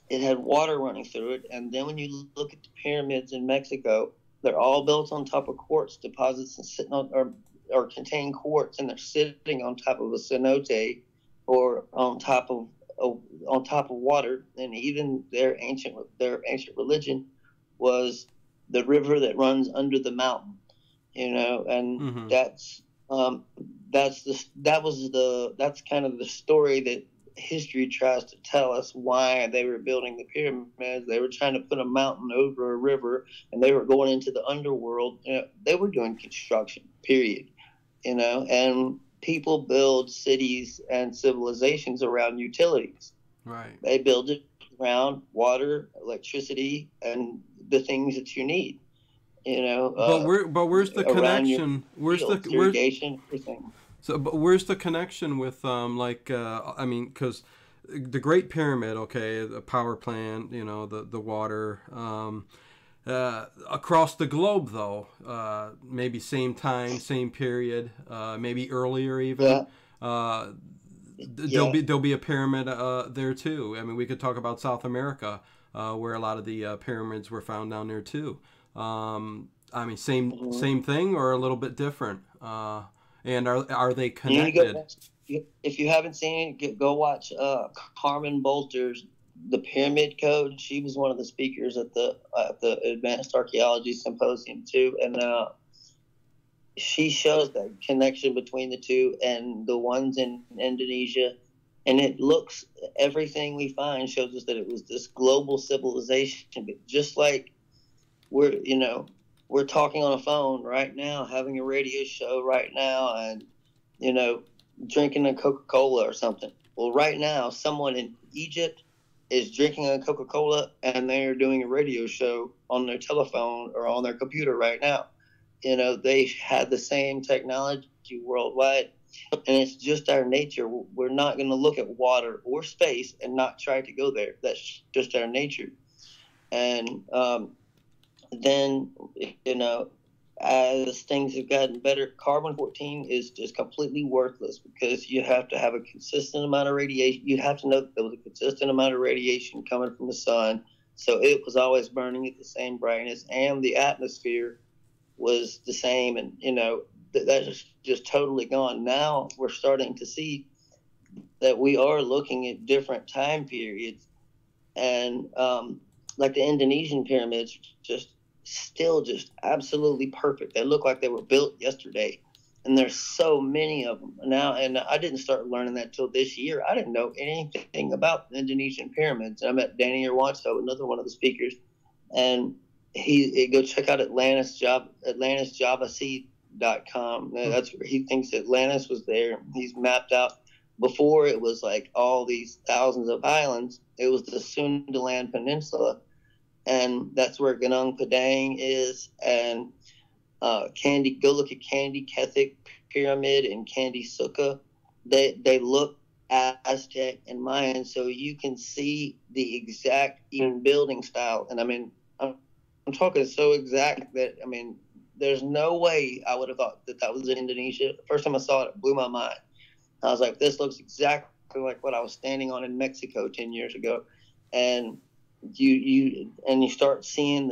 it had water running through it. And then when you look at the pyramids in Mexico, they're all built on top of quartz deposits and sitting on or contain quartz, and they're sitting on top of a cenote or on top of water. And even their ancient religion was the river that runs under the mountain, and that's kind of the story that history tries to tell us why they were building the pyramids. They were trying to put a mountain over a river, and they were going into the underworld. They were doing construction, period. And people build cities and civilizations around utilities. Right. They build it around water, electricity, and the things that you need. But where's the connection? Where's irrigation, everything. So, but where's the connection with I mean, because the Great Pyramid, okay, the power plant, the water, across the globe though, maybe same time, same period, maybe earlier even. Yeah. There'll be a pyramid there too. I mean, we could talk about South America, where a lot of the pyramids were found down there too. I mean, same thing or a little bit different. And are they connected? If you haven't seen it, go watch Carmen Bolter's The Pyramid Code. She was one of the speakers at the Advanced Archaeology Symposium too, and she shows the connection between the two and the ones in Indonesia. And everything we find shows us that it was this global civilization. But just like we're talking on a phone right now, having a radio show right now, and drinking a Coca-Cola or something. Well, right now, someone in Egypt is drinking a Coca-Cola and they're doing a radio show on their telephone or on their computer right now. They had the same technology worldwide, and it's just our nature. We're not going to look at water or space and not try to go there. That's just our nature. And then, as things have gotten better, carbon-14 is just completely worthless because you have to have a consistent amount of radiation. You have to know that there was a consistent amount of radiation coming from the sun, so it was always burning at the same brightness, and the atmosphere was the same, and that's just totally gone. Now we're starting to see that we are looking at different time periods, and like the Indonesian pyramids, just absolutely perfect. They look like they were built yesterday, and there's so many of them now. And I didn't start learning that till this year. I didn't know anything about the Indonesian pyramids. I met Danny Irwanto, another one of the speakers, and go check out AtlantisJavaSeed.com. That's where he thinks Atlantis was there. He's mapped out before it was like all these thousands of islands. It was the Sundaland Peninsula, and that's where Gunung Padang is. And go look at Kandy Kethik Pyramid and Kandy Suka. They look Aztec and Mayan, so you can see the exact even building style. And I mean, I'm talking so exact that, I mean, there's no way I would have thought that was in Indonesia. The first time I saw it, it blew my mind. I was like, this looks exactly like what I was standing on in Mexico 10 years ago. And you start seeing Hmm.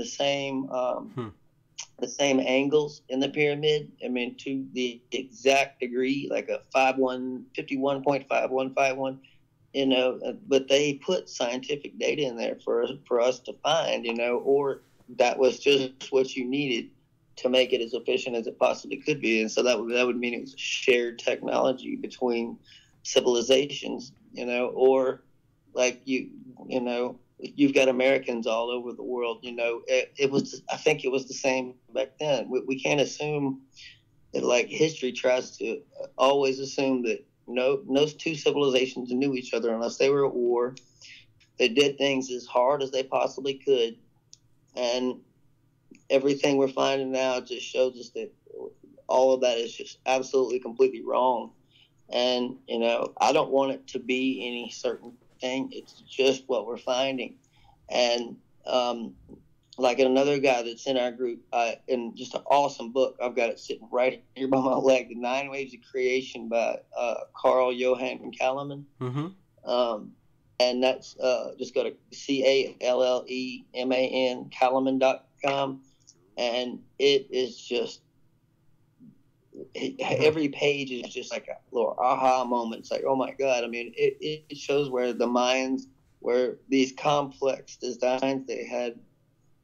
the same angles in the pyramid. I mean, to the exact degree, like a 51.5151. But they put scientific data in there for us to find, or that was just what you needed to make it as efficient as it possibly could be. And so that would mean it was a shared technology between civilizations, or like you've got Americans all over the world. It was, I think it was the same back then. We can't assume that, like, history tries to always assume that no two civilizations knew each other unless they were at war. They did things as hard as they possibly could, and everything we're finding now just shows us that all of that is just absolutely completely wrong. And I don't want it to be any certain thing. It's just what we're finding. And like another guy that's in our group, in just an awesome book. I've got it sitting right here by my leg, The Nine Waves of Creation by Carl Johan Kalleman. Mm-hmm. And that's just go to CALLEMAN, Kalleman.com. And it is just, every page is just like a little aha moment. It's like, oh my God. I mean, it shows where the minds, where these complex designs they had.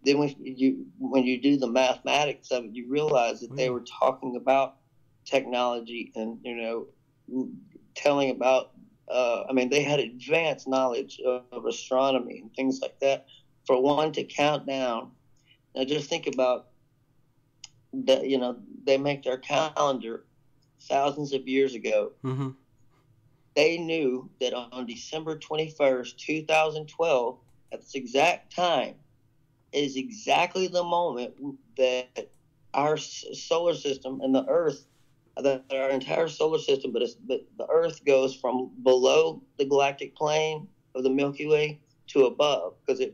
Then when you do the mathematics of it, you realize that they were talking about technology and telling about. I mean, they had advanced knowledge of astronomy and things like that. For one to count down, now just think about that. They make their calendar thousands of years ago. Mm-hmm. They knew that on December 21st, 2012, at this exact time, is exactly the moment that our solar system and the Earth, that our entire solar system, but the Earth goes from below the galactic plane of the Milky Way to above, because the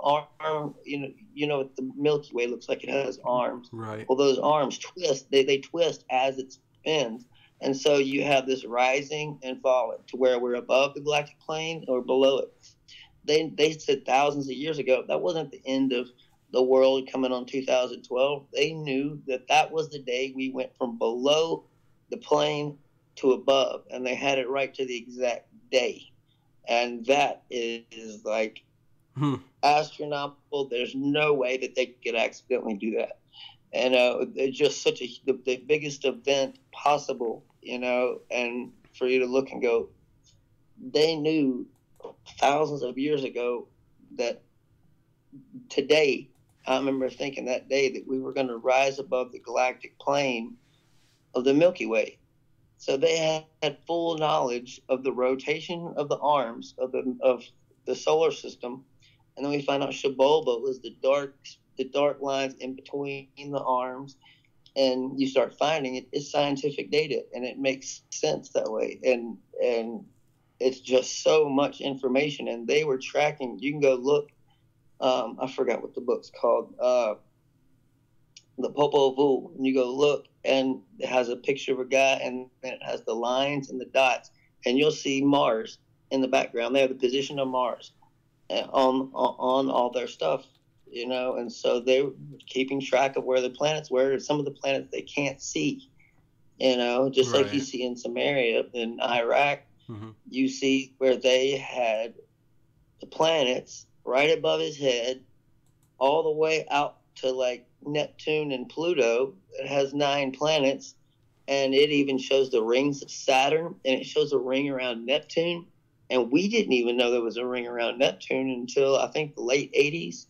arm, what the Milky Way looks like. It has arms. Right. Well, those arms twist. They twist as it spins. And so you have this rising and falling to where we're above the galactic plane or below it. They said thousands of years ago that wasn't the end of the world coming on 2012. They knew that was the day we went from below the plane to above, and they had it right to the exact day. And that is like astronomical. There's no way that they could accidentally do that. And it's just the biggest event possible, and for you to look and go, they knew thousands of years ago that today, I remember thinking that day that we were going to rise above the galactic plane of the Milky Way. So they had full knowledge of the rotation of the arms of the solar system. And then we find out Shiboba was the dark lines in between the arms. And you start finding it's scientific data, and it makes sense that way. And it's just so much information, and they were tracking. You can go look. I forgot what the book's called. The Popol Vuh. And you go look, and it has a picture of a guy, and it has the lines and the dots, and you'll see Mars in the background. They have the position of Mars on all their stuff, and so they're keeping track of where the planets were. Some of the planets they can't see, just like you see in Samaria in Iraq. Mm-hmm. You see where they had the planets right above his head, all the way out to like Neptune and Pluto. It has 9 planets, and it even shows the rings of Saturn, and it shows a ring around Neptune. And we didn't even know there was a ring around Neptune until I think the late 80s,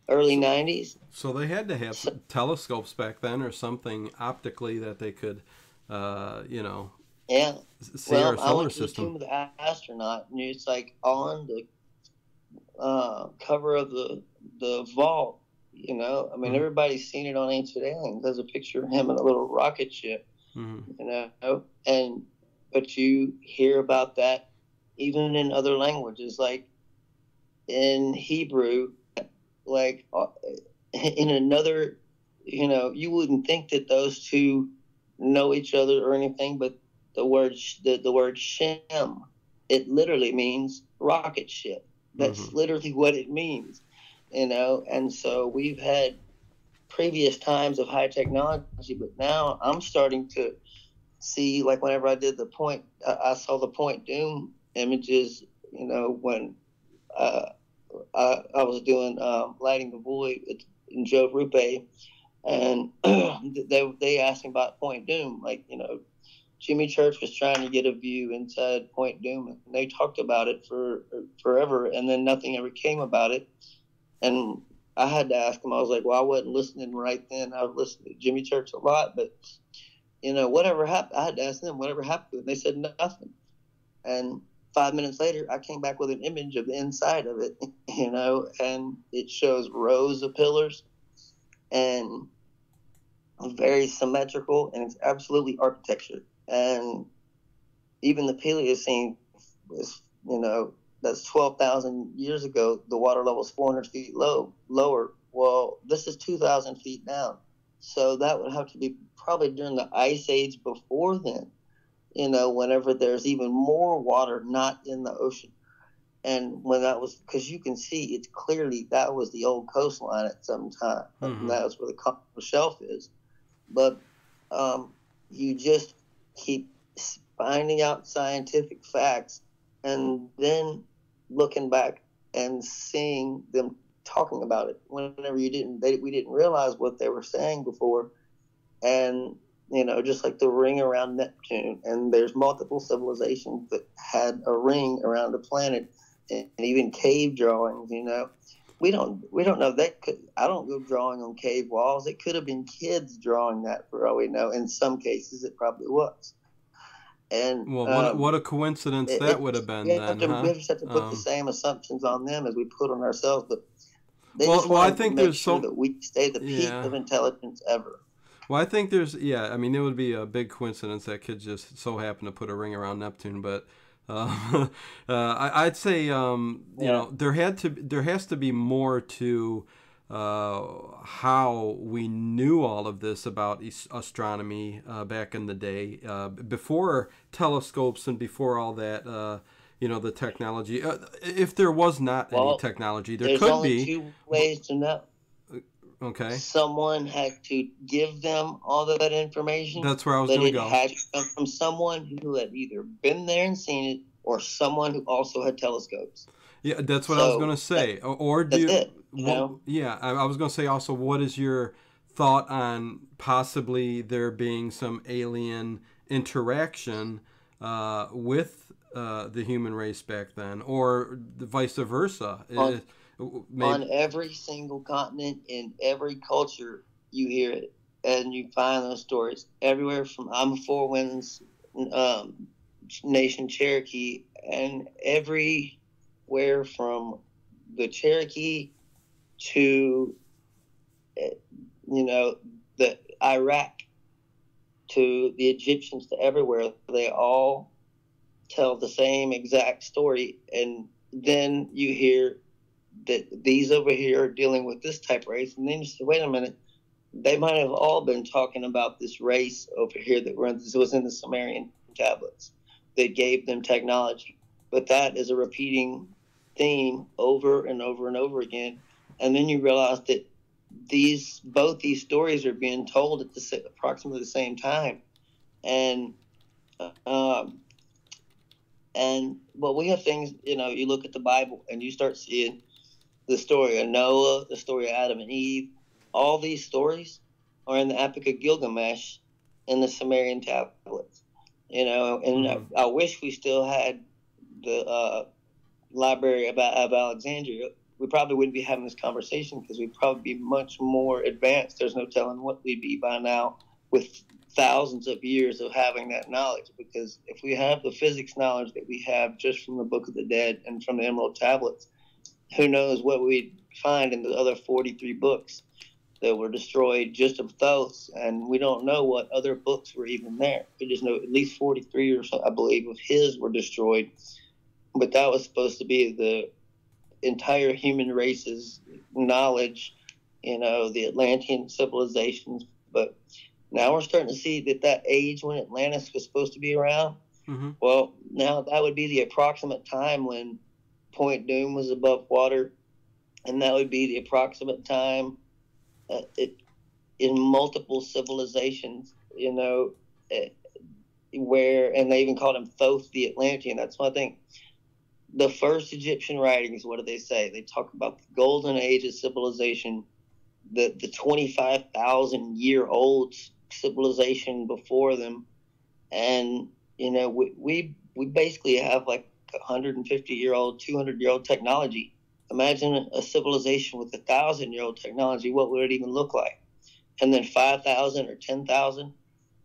early 90s. So they had to have telescopes back then or something optically that they could, yeah. see our solar I went system. To the Tomb of the Astronaut, and it's like on the cover of the vault. I mean, everybody's seen it on Ancient Aliens. There's a picture of him in a little rocket ship. But you hear about that even in other languages, like in Hebrew, like in another. You wouldn't think that those two know each other or anything, but the word Shem, it literally means rocket ship. That's literally what it means, And so we've had previous times of high technology, but now I'm starting to see, like whenever I did I saw the Point Doom images, when uh, I was doing Lighting the Void in Joe Rupe, and they asked me about Point Doom, like, Jimmy Church was trying to get a view inside Point Doom, and they talked about it for forever, and then nothing ever came about it. And I had to ask him. I was like, well, I wasn't listening right then. I was listening to Jimmy Church a lot, but whatever happened, I had to ask them whatever happened. And they said nothing. And 5 minutes later, I came back with an image of the inside of it, and it shows rows of pillars and very symmetrical, and it's absolutely architecture. And even the Paleocene was, that's 12,000 years ago. The water level is 400 feet lower. Well, this is 2,000 feet down. So that would have to be probably during the Ice Age before then, whenever there's even more water not in the ocean. And when that was, because you can see it's clearly that was the old coastline at some time. And that was where the continental shelf is. But you just keep finding out scientific facts and then looking back and seeing them talking about it whenever we didn't realize what they were saying before. And just like the ring around Neptune, and there's multiple civilizations that had a ring around the planet, and even cave drawings. We don't know. I don't go drawing on cave walls. It could have been kids drawing that, for all we know. In some cases, it probably was. And well, what a coincidence that would have been. We just have to put the same assumptions on them as we put on ourselves. But I think make sure that we stay the peak of intelligence ever. Well, I think there's, I mean, it would be a big coincidence that could just so happen to put a ring around Neptune, but I'd say, there has to be more to how we knew all of this about astronomy back in the day, before telescopes and before all that, the technology. If there was not any technology, there could be. There's only two ways to know. Okay. Someone had to give them all of that information. That's where I was going to go. It had to come from someone who had either been there and seen it, or someone who also had telescopes. Yeah, that's what I was going to say. I was going to say also, what is your thought on possibly there being some alien interaction with the human race back then, or vice versa? On every single continent, in every culture, you hear it, and you find those stories everywhere. From I'm a Four Winds Nation Cherokee, and everywhere from the Cherokee to the Iraq to the Egyptians, to everywhere, they all tell the same exact story. And then you hear that these over here are dealing with this type of race, and then you say, wait a minute, they might have all been talking about this race over here that was in the Sumerian tablets that gave them technology. But that is a repeating theme over and over and over again. And then you realize that both these stories are being told at approximately the same time. And we have things, you look at the Bible and you start seeing the story of Noah, the story of Adam and Eve. All these stories are in the Epic of Gilgamesh in the Sumerian tablets. I wish we still had the Library of Alexandria. We probably wouldn't be having this conversation, because we'd probably be much more advanced. There's no telling what we'd be by now with thousands of years of having that knowledge. Because if we have the physics knowledge that we have just from the Book of the Dead and from the Emerald Tablets, who knows what we'd find in the other 43 books that were destroyed just of Thoth. And we don't know what other books were even there. We just know at least 43 or so, I believe, of his were destroyed. But that was supposed to be the entire human race's knowledge, the Atlantean civilizations. But now we're starting to see that age when Atlantis was supposed to be around. Well, now that would be the approximate time when Point Doom was above water, and that would be the approximate time it, in multiple civilizations, where, and they even called him Thoth the Atlantean. That's why I think the first Egyptian writings, what do they say? They talk about the golden age of civilization, the 25,000-year-old civilization before them, and we basically have like 150-year-old, 200-year-old technology. Imagine a civilization with 1,000-year-old technology. What would it even look like? And then 5,000 or 10,000.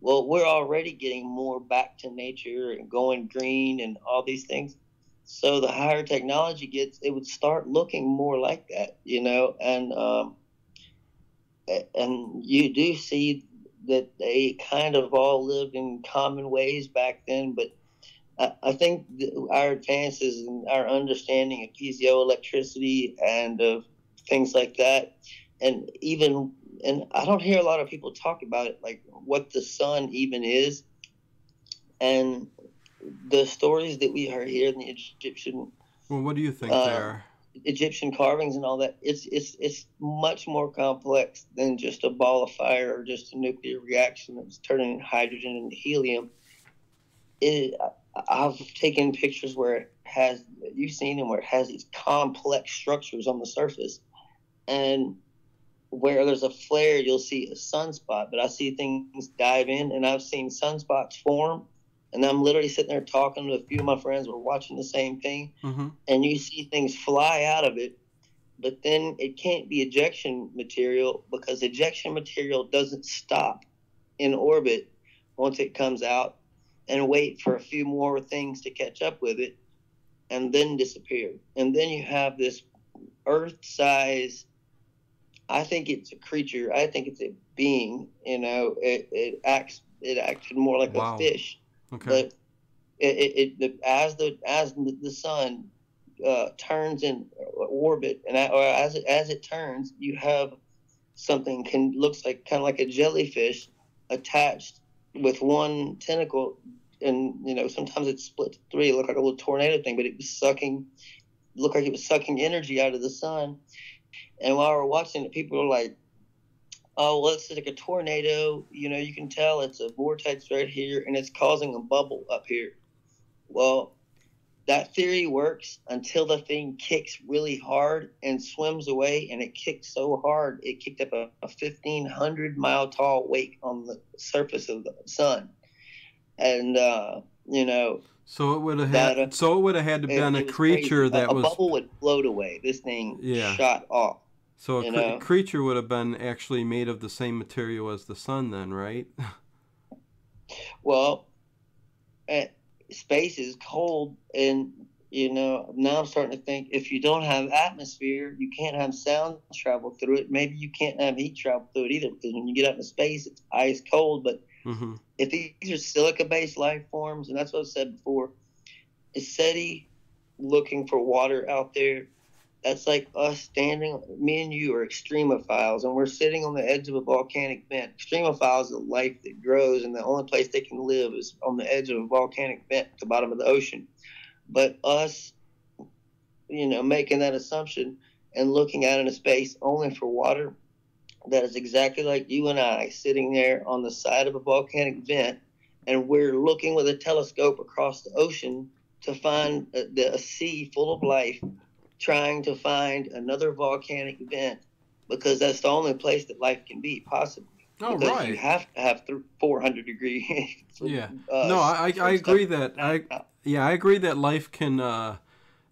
Well, we're already getting more back to nature and going green and all these things. So the higher technology gets, it would start looking more like that, and you do see that they kind of all lived in common ways back then. But I think our advances in our understanding of piezoelectricity and of things like that, and I don't hear a lot of people talk about it, like what the sun even is, and the stories that we heard here in the Egyptian. Well, what do you think there? Egyptian carvings and all that. It's much more complex than just a ball of fire or just a nuclear reaction that's turning hydrogen into helium. I've taken pictures where it has, you've seen them, where it has these complex structures on the surface, and where there's a flare, you'll see a sunspot. But I see things dive in, and I've seen sunspots form, and I'm literally sitting there talking to a few of my friends. We're watching the same thing, and you see things fly out of it, but then it can't be ejection material, because ejection material doesn't stop in orbit once it comes out and wait for a few more things to catch up with it and then disappear. And then you have this Earth-size, I think it's a creature, I think it's a being, it acted more like a fish. Okay. But as the sun turns in orbit, or as it turns, you have something looks like kind of like a jellyfish attached with one tentacle, and sometimes it's split to three. It looked like a little tornado thing, but it looked like it was sucking energy out of the sun. And while we're watching it, people are like, oh, well, it's like a tornado. You can tell it's a vortex right here, and it's causing a bubble up here. Well, that theory works until the thing kicks really hard and swims away, and it kicked so hard, it kicked up a 1,500-mile tall wake on the surface of the sun. And, So it would have had. So it would have had to been a creature that was. A bubble would float away. This thing shot off. So a creature would have been actually made of the same material as the sun, then, right? Well, space is cold, and now I'm starting to think, if you don't have atmosphere, you can't have sound travel through it. Maybe you can't have heat travel through it either, because when you get out into space, it's ice cold. But if these are silica-based life forms, and that's what I've said before, is SETI looking for water out there? That's like us standing, me and you are extremophiles, and we're sitting on the edge of a volcanic vent. Extremophiles are life that grows, and the only place they can live is on the edge of a volcanic vent at the bottom of the ocean. But us, making that assumption and looking out into space only for water, that is exactly like you and I sitting there on the side of a volcanic vent, and we're looking with a telescope across the ocean to find a sea full of life, trying to find another volcanic vent, because that's the only place that life can be, possibly. Oh, because right. You have to have 400 degree. Yeah. No, I agree that I agree that life can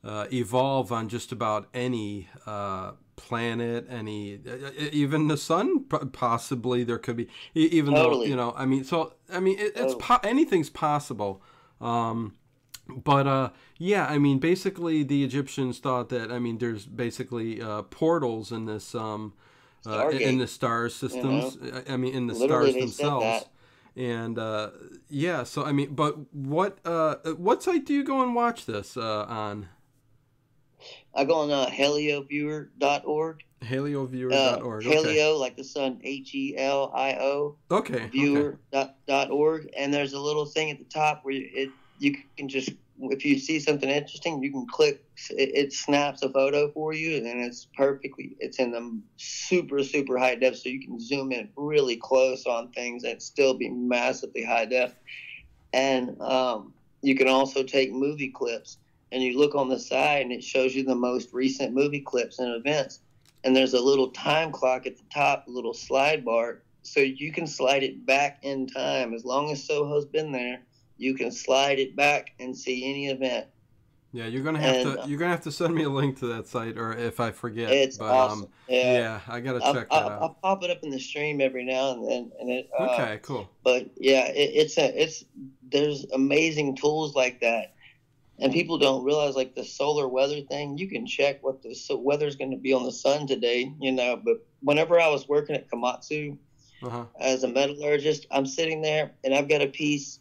evolve on just about any planet, even the sun. Possibly there could be, even totally. though anything's possible. But basically the Egyptians thought that, there's basically portals in this in the star systems. In the Literally, stars themselves. And but what site do you go and watch this on? I go on helioviewer.org. Helioviewer.org. Helio, like the sun, HELIO. Okay. Viewer.org, and there's a little thing at the top where you can just, if you see something interesting, you can click, it snaps a photo for you, and it's in the super, super high def, so you can zoom in really close on things and still be massively high def. And you can also take movie clips, and you look on the side, and it shows you the most recent movie clips and events. And there's a little time clock at the top, a little slide bar, so you can slide it back in time. As long as Soho's been there, you can slide it back and see any event. Yeah, you're gonna have to send me a link to that site, or if I forget. It's But awesome. yeah, I gotta check that out. I'll pop it up in the stream every now and then, and it. Okay, cool. But yeah, there's amazing tools like that, and people don't realize, like the solar weather thing. You can check what the weather's going to be on the sun today, But whenever I was working at Komatsu as a metallurgist, I'm sitting there and I've got a piece.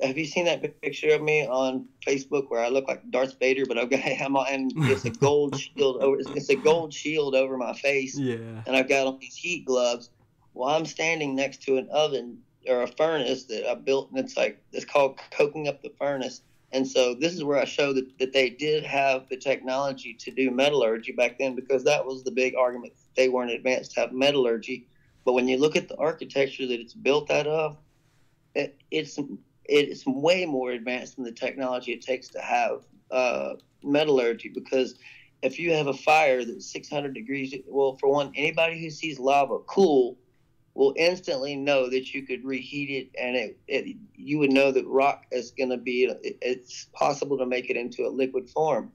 Have you seen that picture of me on Facebook where I look like Darth Vader, but and it's a gold shield over. It's a gold shield over my face. Yeah. And I've got on these heat gloves. Well, I'm standing next to an oven or a furnace that I built, and it's called coking up the furnace. And so this is where I show that they did have the technology to do metallurgy back then, because that was the big argument. They weren't advanced to have metallurgy. But when you look at the architecture that it's built out of, it's way more advanced than the technology it takes to have metallurgy. Because if you have a fire that's 600 degrees, well, for one, anybody who sees lava cool will instantly know that you could reheat it, and you would know that rock is going to be, it's possible to make it into a liquid form.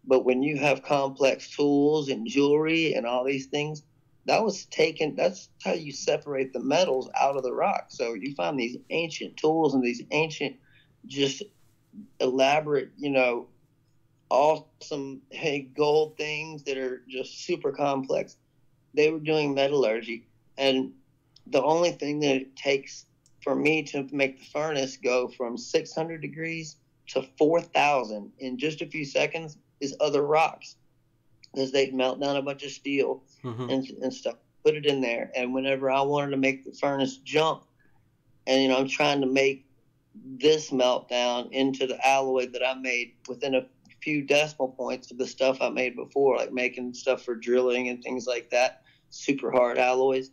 But when you have complex tools and jewelry and all these things, that's how you separate the metals out of the rock. So you find these ancient tools and these ancient, just elaborate, awesome gold things that are just super complex. They were doing metallurgy, and the only thing that it takes for me to make the furnace go from 600 degrees to 4,000 in just a few seconds is other rocks, because they'd melt down a bunch of steel and stuff, put it in there. And whenever I wanted to make the furnace jump, and I'm trying to make this melt down into the alloy that I made within a few decimal points of the stuff I made before, like making stuff for drilling and things like that, super hard alloys.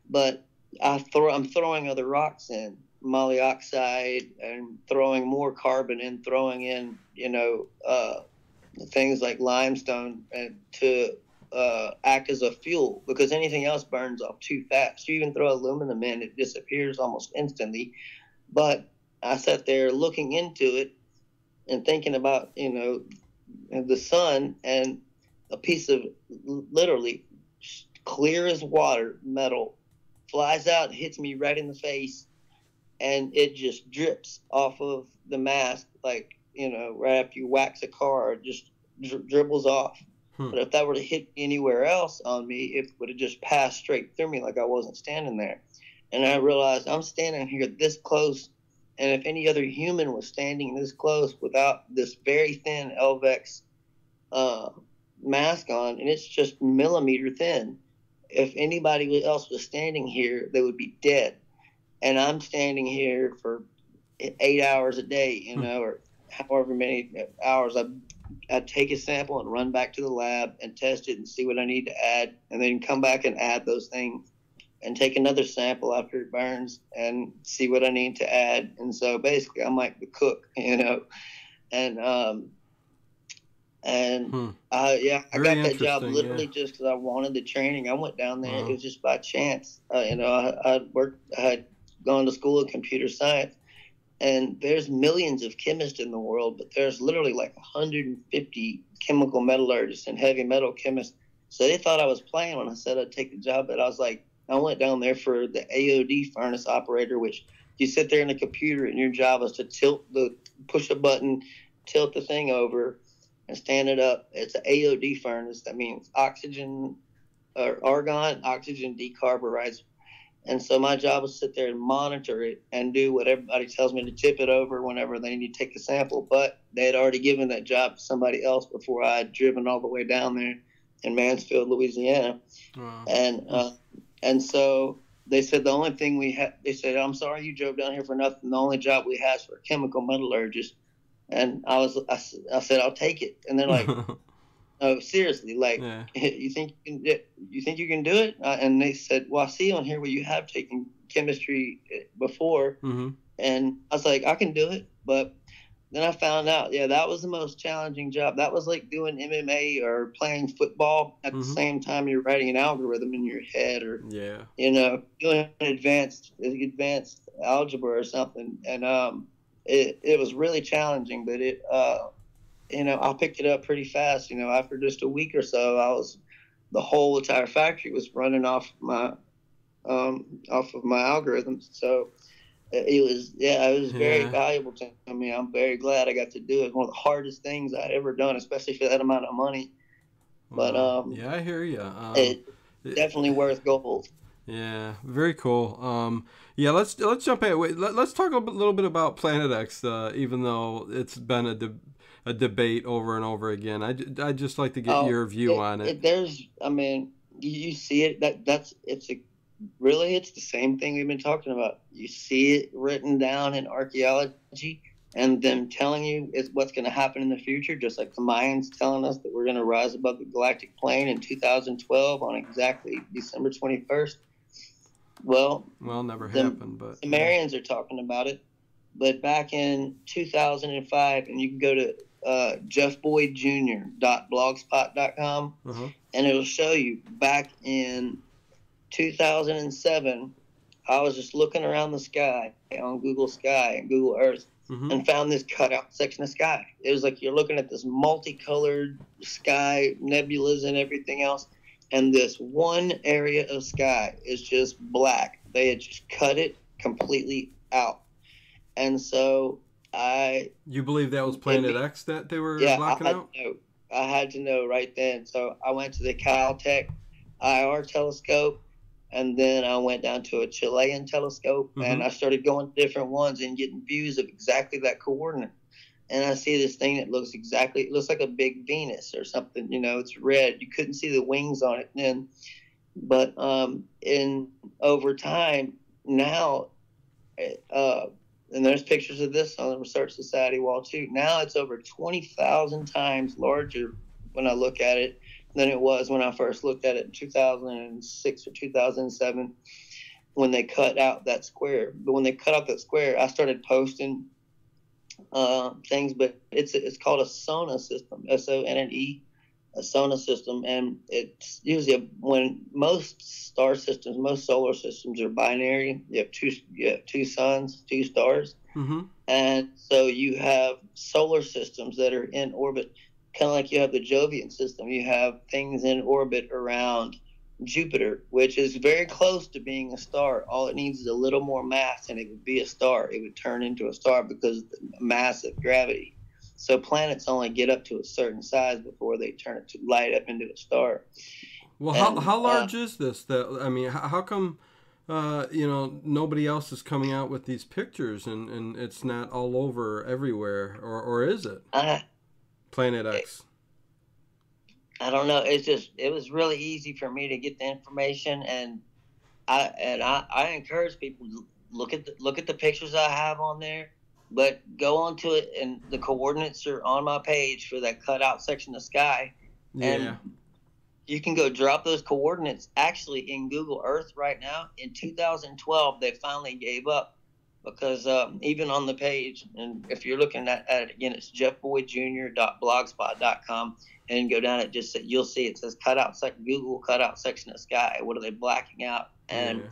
But I'm throwing other rocks in, moly oxide, and throwing more carbon in, throwing in, things like limestone to act as a fuel, because anything else burns off too fast. You even throw aluminum in, it disappears almost instantly. But I sat there looking into it and thinking about, the sun, and a piece of literally clear as water metal flies out, hits me right in the face, and it just drips off of the mask, like, right after you wax a car, it just dribbles off. But if that were to hit anywhere else on me, it would have just passed straight through me, like I wasn't standing there. And I realized I'm standing here this close, and if any other human was standing this close without this very thin Elvex mask on, and it's just millimeter thin, if anybody else was standing here, they would be dead. And I'm standing here for 8 hours a day, or however many hours. I'd take a sample and run back to the lab and test it and see what I need to add, and then come back and add those things, and take another sample after it burns and see what I need to add. And so basically I'm like the cook, I got that job literally just because I wanted the training. I went down there. It was just by chance. I had gone to school of computer science, and there's millions of chemists in the world, but there's literally like 150 chemical metallurgists and heavy metal chemists. So they thought I was playing when I said I'd take the job, but I was like, I went down there for the AOD furnace operator, which you sit there in a computer and your job is to push a button, tilt the thing over, and stand it up. It's an AOD furnace. That means oxygen or argon, oxygen decarburized. And so my job was to sit there and monitor it and do what everybody tells me to tip it over whenever they need to take a sample. But they had already given that job to somebody else before I had driven all the way down there in Mansfield, Louisiana. Wow. And so they said they said, I'm sorry you drove down here for nothing. The only job we have is for a chemical metallurgist. And I said, I'll take it. And they're like, oh, seriously, like, Yeah. you think you can do it? And they said, well, I see on here where you have taken chemistry before. Mm-hmm. And I was like, I can do it. But then I found out, yeah, that was the most challenging job. That was like doing MMA or playing football at the Mm-hmm. same time you're writing an algorithm in your head, or, Yeah. doing advanced algebra or something. And it was really challenging, but I picked it up pretty fast. After just a week or so, the whole entire factory was running off of my algorithms. So it was very Yeah. valuable to me. I'm very glad I got to do it. It's one of the hardest things I'd ever done, especially for that amount of money. But Wow. Yeah, I hear you. it's definitely worth gold. Yeah, very cool. Yeah, let's jump in. Wait, let's talk a little bit about Planet X. Even though it's been a debate over and over again, I just like to get your view on it. You see it. It's the same thing we've been talking about. You see it written down in archaeology, and them telling you what's going to happen in the future, just like the Mayans telling us that we're going to rise above the galactic plane in 2012 on exactly December 21st. Well, never happened, but Sumerians are talking about it. But back in 2005, and you can go to jeffboydjr.blogspot.com, and it'll show you back in 2007, I was just looking around the sky on Google Sky and Google Earth, and found this cutout section of sky. It was like you're looking at this multicolored sky, nebulas and everything else, and this one area of sky is just black. They had just cut it completely out. And so You believe that was Planet X that they were blocking out? I had to know right then. So I went to the Caltech IR telescope, and then I went down to a Chilean telescope, and I started going to different ones and getting views of exactly that coordinate. And I see this thing that it looks like a big Venus or something. It's red. You couldn't see the wings on it then. But over time now, and there's pictures of this on the Research Society wall too. Now it's over 20,000 times larger when I look at it than it was when I first looked at it in 2006 or 2007, when they cut out that square. But when they cut out that square, I started posting things. But it's called a SONA system, SONNE, a SONA system, and it's usually when most solar systems are binary. You have two suns, two stars, and so you have solar systems that are in orbit. Kind of like you have the Jovian system. You have things in orbit around Jupiter, which is very close to being a star. All it needs is a little more mass, and it would be a star. It would turn into a star because of the mass of gravity. So planets only get up to a certain size before they turn it to light up into a star. Well, how large is this? How come nobody else is coming out with these pictures, and it's not all over everywhere, or is it? Planet X. I don't know. It was really easy for me to get the information, and I encourage people to look at the pictures I have on there, but go onto it, and the coordinates are on my page for that cutout section of sky, and you can go drop those coordinates. Actually, in Google Earth right now, in 2012, they finally gave up. Because even on the page, and if you're looking at it again, it's jeffboydjr.blogspot.com, and go down it, you'll see it says Google cutout section of sky. What are they blacking out? And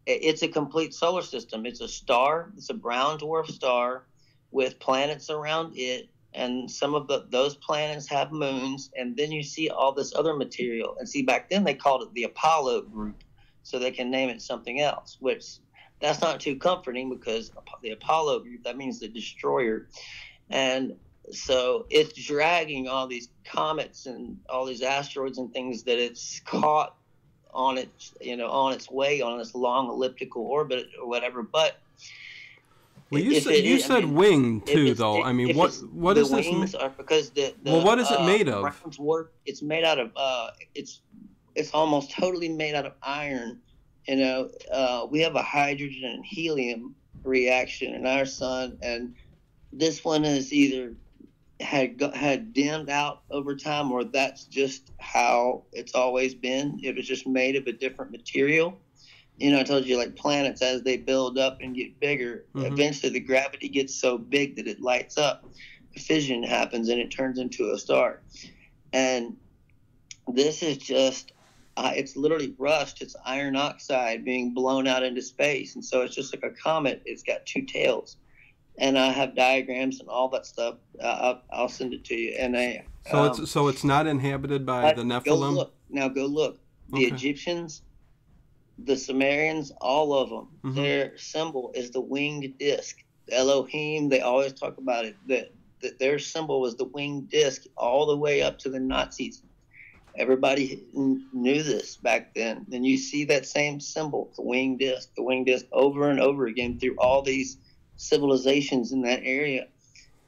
it's a complete solar system. It's a star. It's a brown dwarf star with planets around it, and some of those planets have moons. And then you see all this other material. And see, back then they called it the Apollo group, so they can name it something else, which. That's not too comforting, because the Apollo group, that means the destroyer. And so it's dragging all these comets and all these asteroids and things that it's caught on its way on this long elliptical orbit or whatever. But you said wing too, though. What is this? The wings are because what is it made of? It's made out of it's almost totally made out of iron. We have a hydrogen and helium reaction in our sun, and This one is either had dimmed out over time, or that's just how it's always been. It was just made of a different material. I told you, like planets, as they build up and get bigger, Mm-hmm. eventually the gravity gets so big that it lights up. Fission happens and it turns into a star. And this is just, it's literally rust. It's iron oxide being blown out into space. And so it's just like a comet. It's got two tails. And I have diagrams and all that stuff. I'll send it to you. And So it's not inhabited by the go Nephilim. look. Now go look. The Okay. Egyptians, the Sumerians, all of them, Mm-hmm. their symbol is the winged disc. Elohim, they always talk about it. That their symbol was the winged disc all the way up to the Nazis. Everybody knew this back then. And you see that same symbol, the winged disc, over and over again through all these civilizations in that area.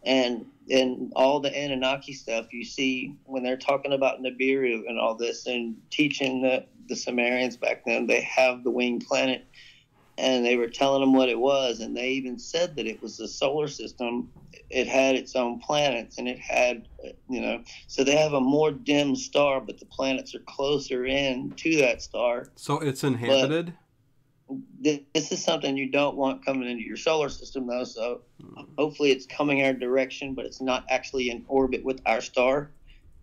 And in all the Anunnaki stuff, you see when they're talking about Nibiru and all this and teaching the Sumerians back then, they have the winged planet, and they were telling them what it was. And they even said that it was a solar system. It had its own planets, and it had, so they have a more dim star, but the planets are closer in to that star. So it's inhabited? This is something you don't want coming into your solar system, though. So hopefully it's coming our direction, but it's not actually in orbit with our star.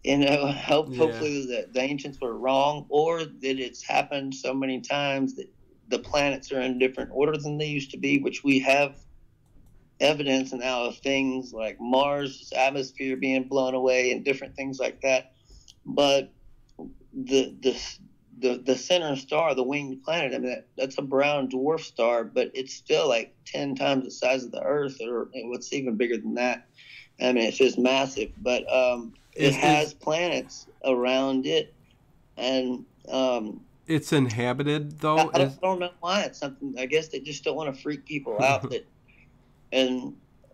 Hopefully the ancients were wrong, or that it's happened so many times that the planets are in different order than they used to be, which we have evidence now of things like Mars' atmosphere being blown away and different things like that. But the center star, the winged planet, I mean, that's a brown dwarf star, but it's still like 10 times the size of the Earth, or what's even bigger than that. I mean, it's just massive. But it has planets around it, and it's inhabited, though? I don't know why. It's something, I guess they just don't want to freak people out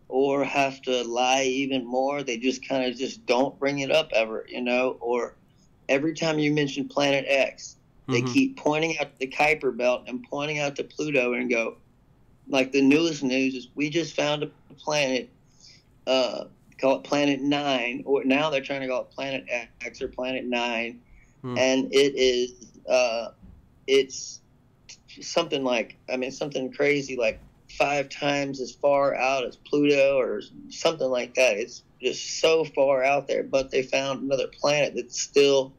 or have to lie even more. They just kind of just don't bring it up ever, or every time you mention Planet X, they keep pointing out the Kuiper Belt and pointing out to Pluto and go, like the newest news is, we just found a planet, call it Planet 9, or now they're trying to call it Planet X or Planet 9, and it's something like, something crazy, like 5 times as far out as Pluto or something like that. It's just so far out there, but they found another planet that's still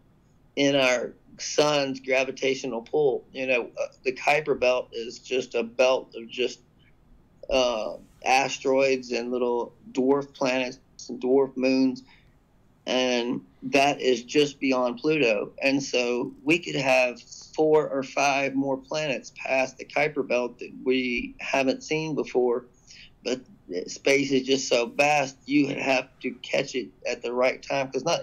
in our sun's gravitational pull. The Kuiper Belt is just a belt of just asteroids and little dwarf planets and dwarf moons, and that is just beyond Pluto. And so we could have 4 or 5 more planets past the Kuiper Belt that we haven't seen before, but space is just so vast, you have to catch it at the right time, because not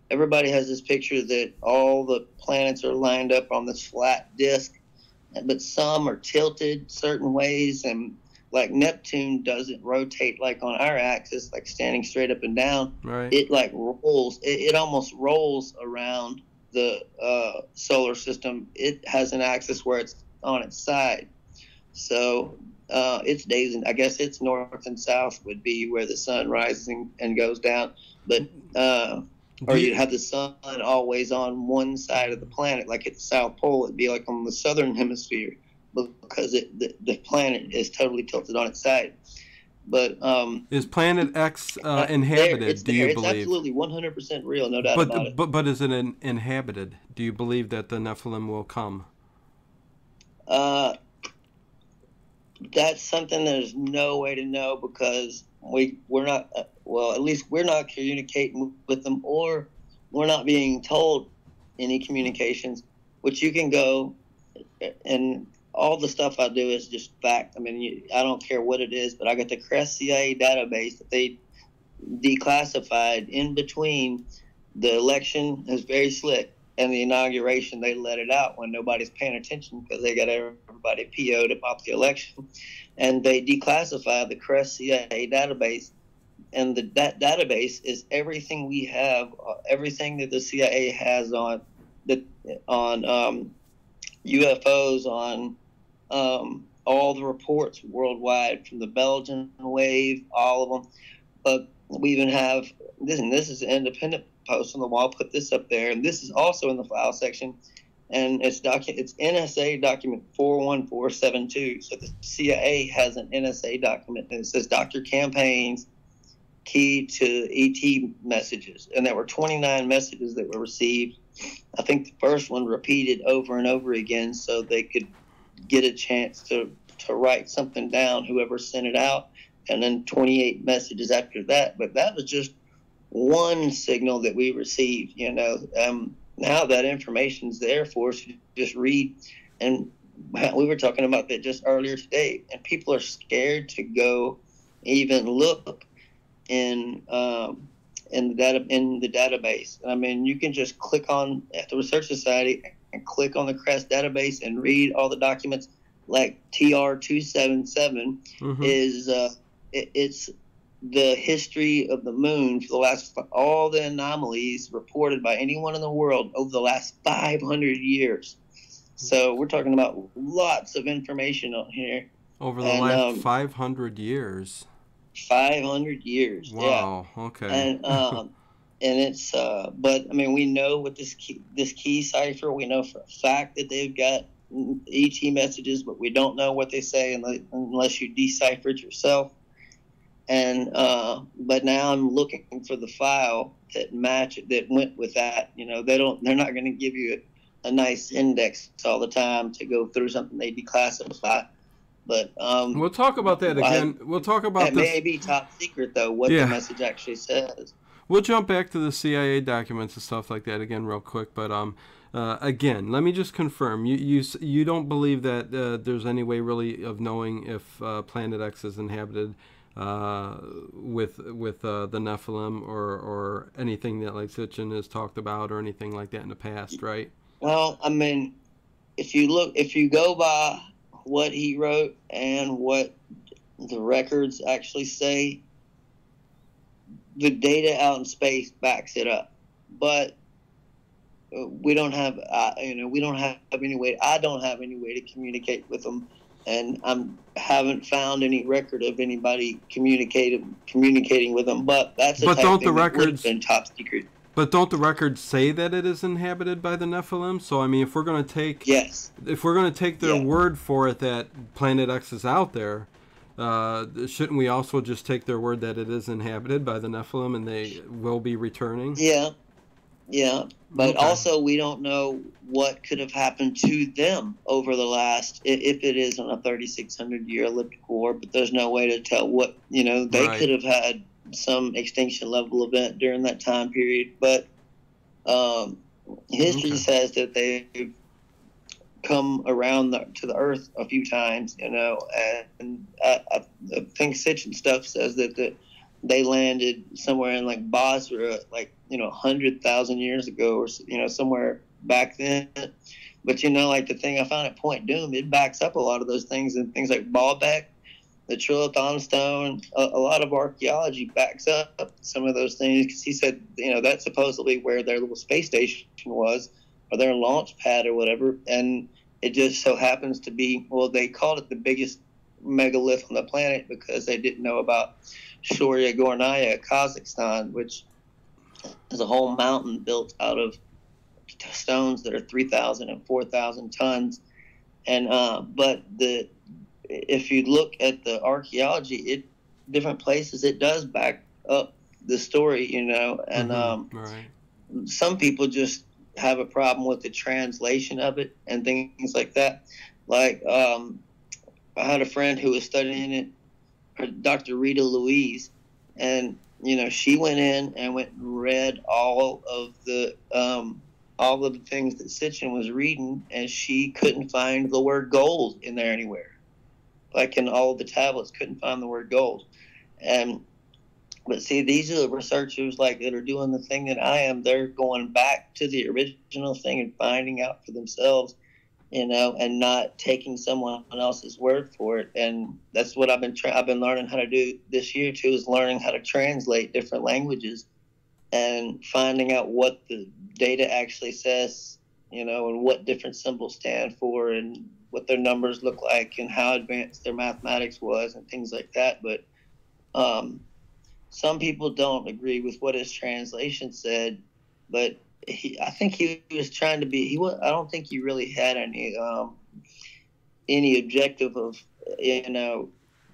everybody has this picture that all the planets are lined up on this flat disk, but some are tilted certain ways, and like Neptune doesn't rotate like on our axis, like standing straight up and down. Right. It like rolls. It almost rolls around the solar system. It has an axis where it's on its side. So its days, and I guess its north and south would be where the sun rises and goes down. But or you'd have the sun always on one side of the planet, like at the South Pole. It'd be like on the southern hemisphere, because the planet is totally tilted on its side. But is Planet X inhabited? Do you believe? It's absolutely 100% real, no doubt about it. But is it inhabited? Do you believe that the Nephilim will come? That's something there's no way to know, because we're not, well, at least we're not communicating with them, or we're not being told any communications, which you can go, and all the stuff I do is just fact. I don't care what it is, but I got the Crest CIA database that they declassified in between the election. Is very slick, and the inauguration, they let it out when nobody's paying attention, because they got everybody PO'd about the election, and they declassified the Crest CIA database. And that database is everything we have, everything that the CIA has on UFOs, on all the reports worldwide from the Belgian wave, all of them. But we even have this, and this is an independent post on the wall. I'll put this up there, and this is also in the file section, and it's NSA document 41472. So the CIA has an NSA document, and it says Dr. Campaign's key to ET messages, and there were 29 messages that were received. I think the first one repeated over and over again, so they could get a chance to write something down, whoever sent it out, and then 28 messages after that. But that was just one signal that we received. Now that information's there for us to just read, and we were talking about that just earlier today, and people are scared to go even look in the database. I mean, you can just click on at the Research Society and click on the CREST database and read all the documents. Like TR-277 is it's the history of the moon for the last, all the anomalies reported by anyone in the world over the last 500 years. So we're talking about lots of information on here. Over the last 500 years. 500 years. Wow. Yeah. Okay. And it's but I mean, we know with this key cipher, we know for a fact that they've got ET messages, but we don't know what they say unless you decipher it yourself. And but now I'm looking for the file that went with that. They're not going to give you a nice index all the time to go through something they declassify. But we'll talk about that again. We'll talk about that. May be top secret though, what the message actually says. We'll jump back to the CIA documents and stuff like that again real quick. But again, let me just confirm. You don't believe that there's any way really of knowing if Planet X is inhabited with the Nephilim or anything that like Sitchin has talked about or anything like that in the past, right? Well, I mean, if you go by what he wrote and what the records actually say, the data out in space backs it up. But we don't have any way. I don't have any way to communicate with them, and I haven't found any record of anybody communicating with them. But that's don't the records been top secret? But don't the records say that it is inhabited by the Nephilim? So I mean, if we're going to take their word for it that Planet X is out there, shouldn't we also just take their word that it is inhabited by the Nephilim and they will be returning? Yeah. But also we don't know what could have happened to them over the last, if it is on a 3,600-year elliptical orbit, there's no way to tell what, they could have had some extinction level event during that time period. But history says that they've come around to the Earth a few times, and I think Sitchin stuff says that they landed somewhere in like Basra, 100,000 years ago, or somewhere back then. But like the thing I found at Point Doom, it backs up a lot of those things, and things like Baalbek, the Trilithon Stone, a lot of archaeology backs up some of those things, because he said that's supposedly where their little space station was, or their launch pad or whatever, and it just so happens to be, they called it the biggest megalith on the planet because they didn't know about Shoria Gornaya, Kazakhstan, which is a whole mountain built out of stones that are 3,000 and 4,000 tons. And but if you look at the archaeology, different places, it does back up the story, and some people just have a problem with the translation of it and things like that. Like I had a friend who was studying it, Dr. Rita Louise, and she went in and read all of the things that Sitchin was reading, and she couldn't find the word gold in there anywhere. Like in all of the tablets, couldn't find the word gold. But see, these are the researchers that are doing the thing that I am. They're going back to the original thing and finding out for themselves, and not taking someone else's word for it. And that's what I've been learning how to do this year too, is learning how to translate different languages and finding out what the data actually says, and what different symbols stand for, and what their numbers look like and how advanced their mathematics was and things like that. But some people don't agree with what his translation said, but I think he was trying to be. I don't think he really had any objective of,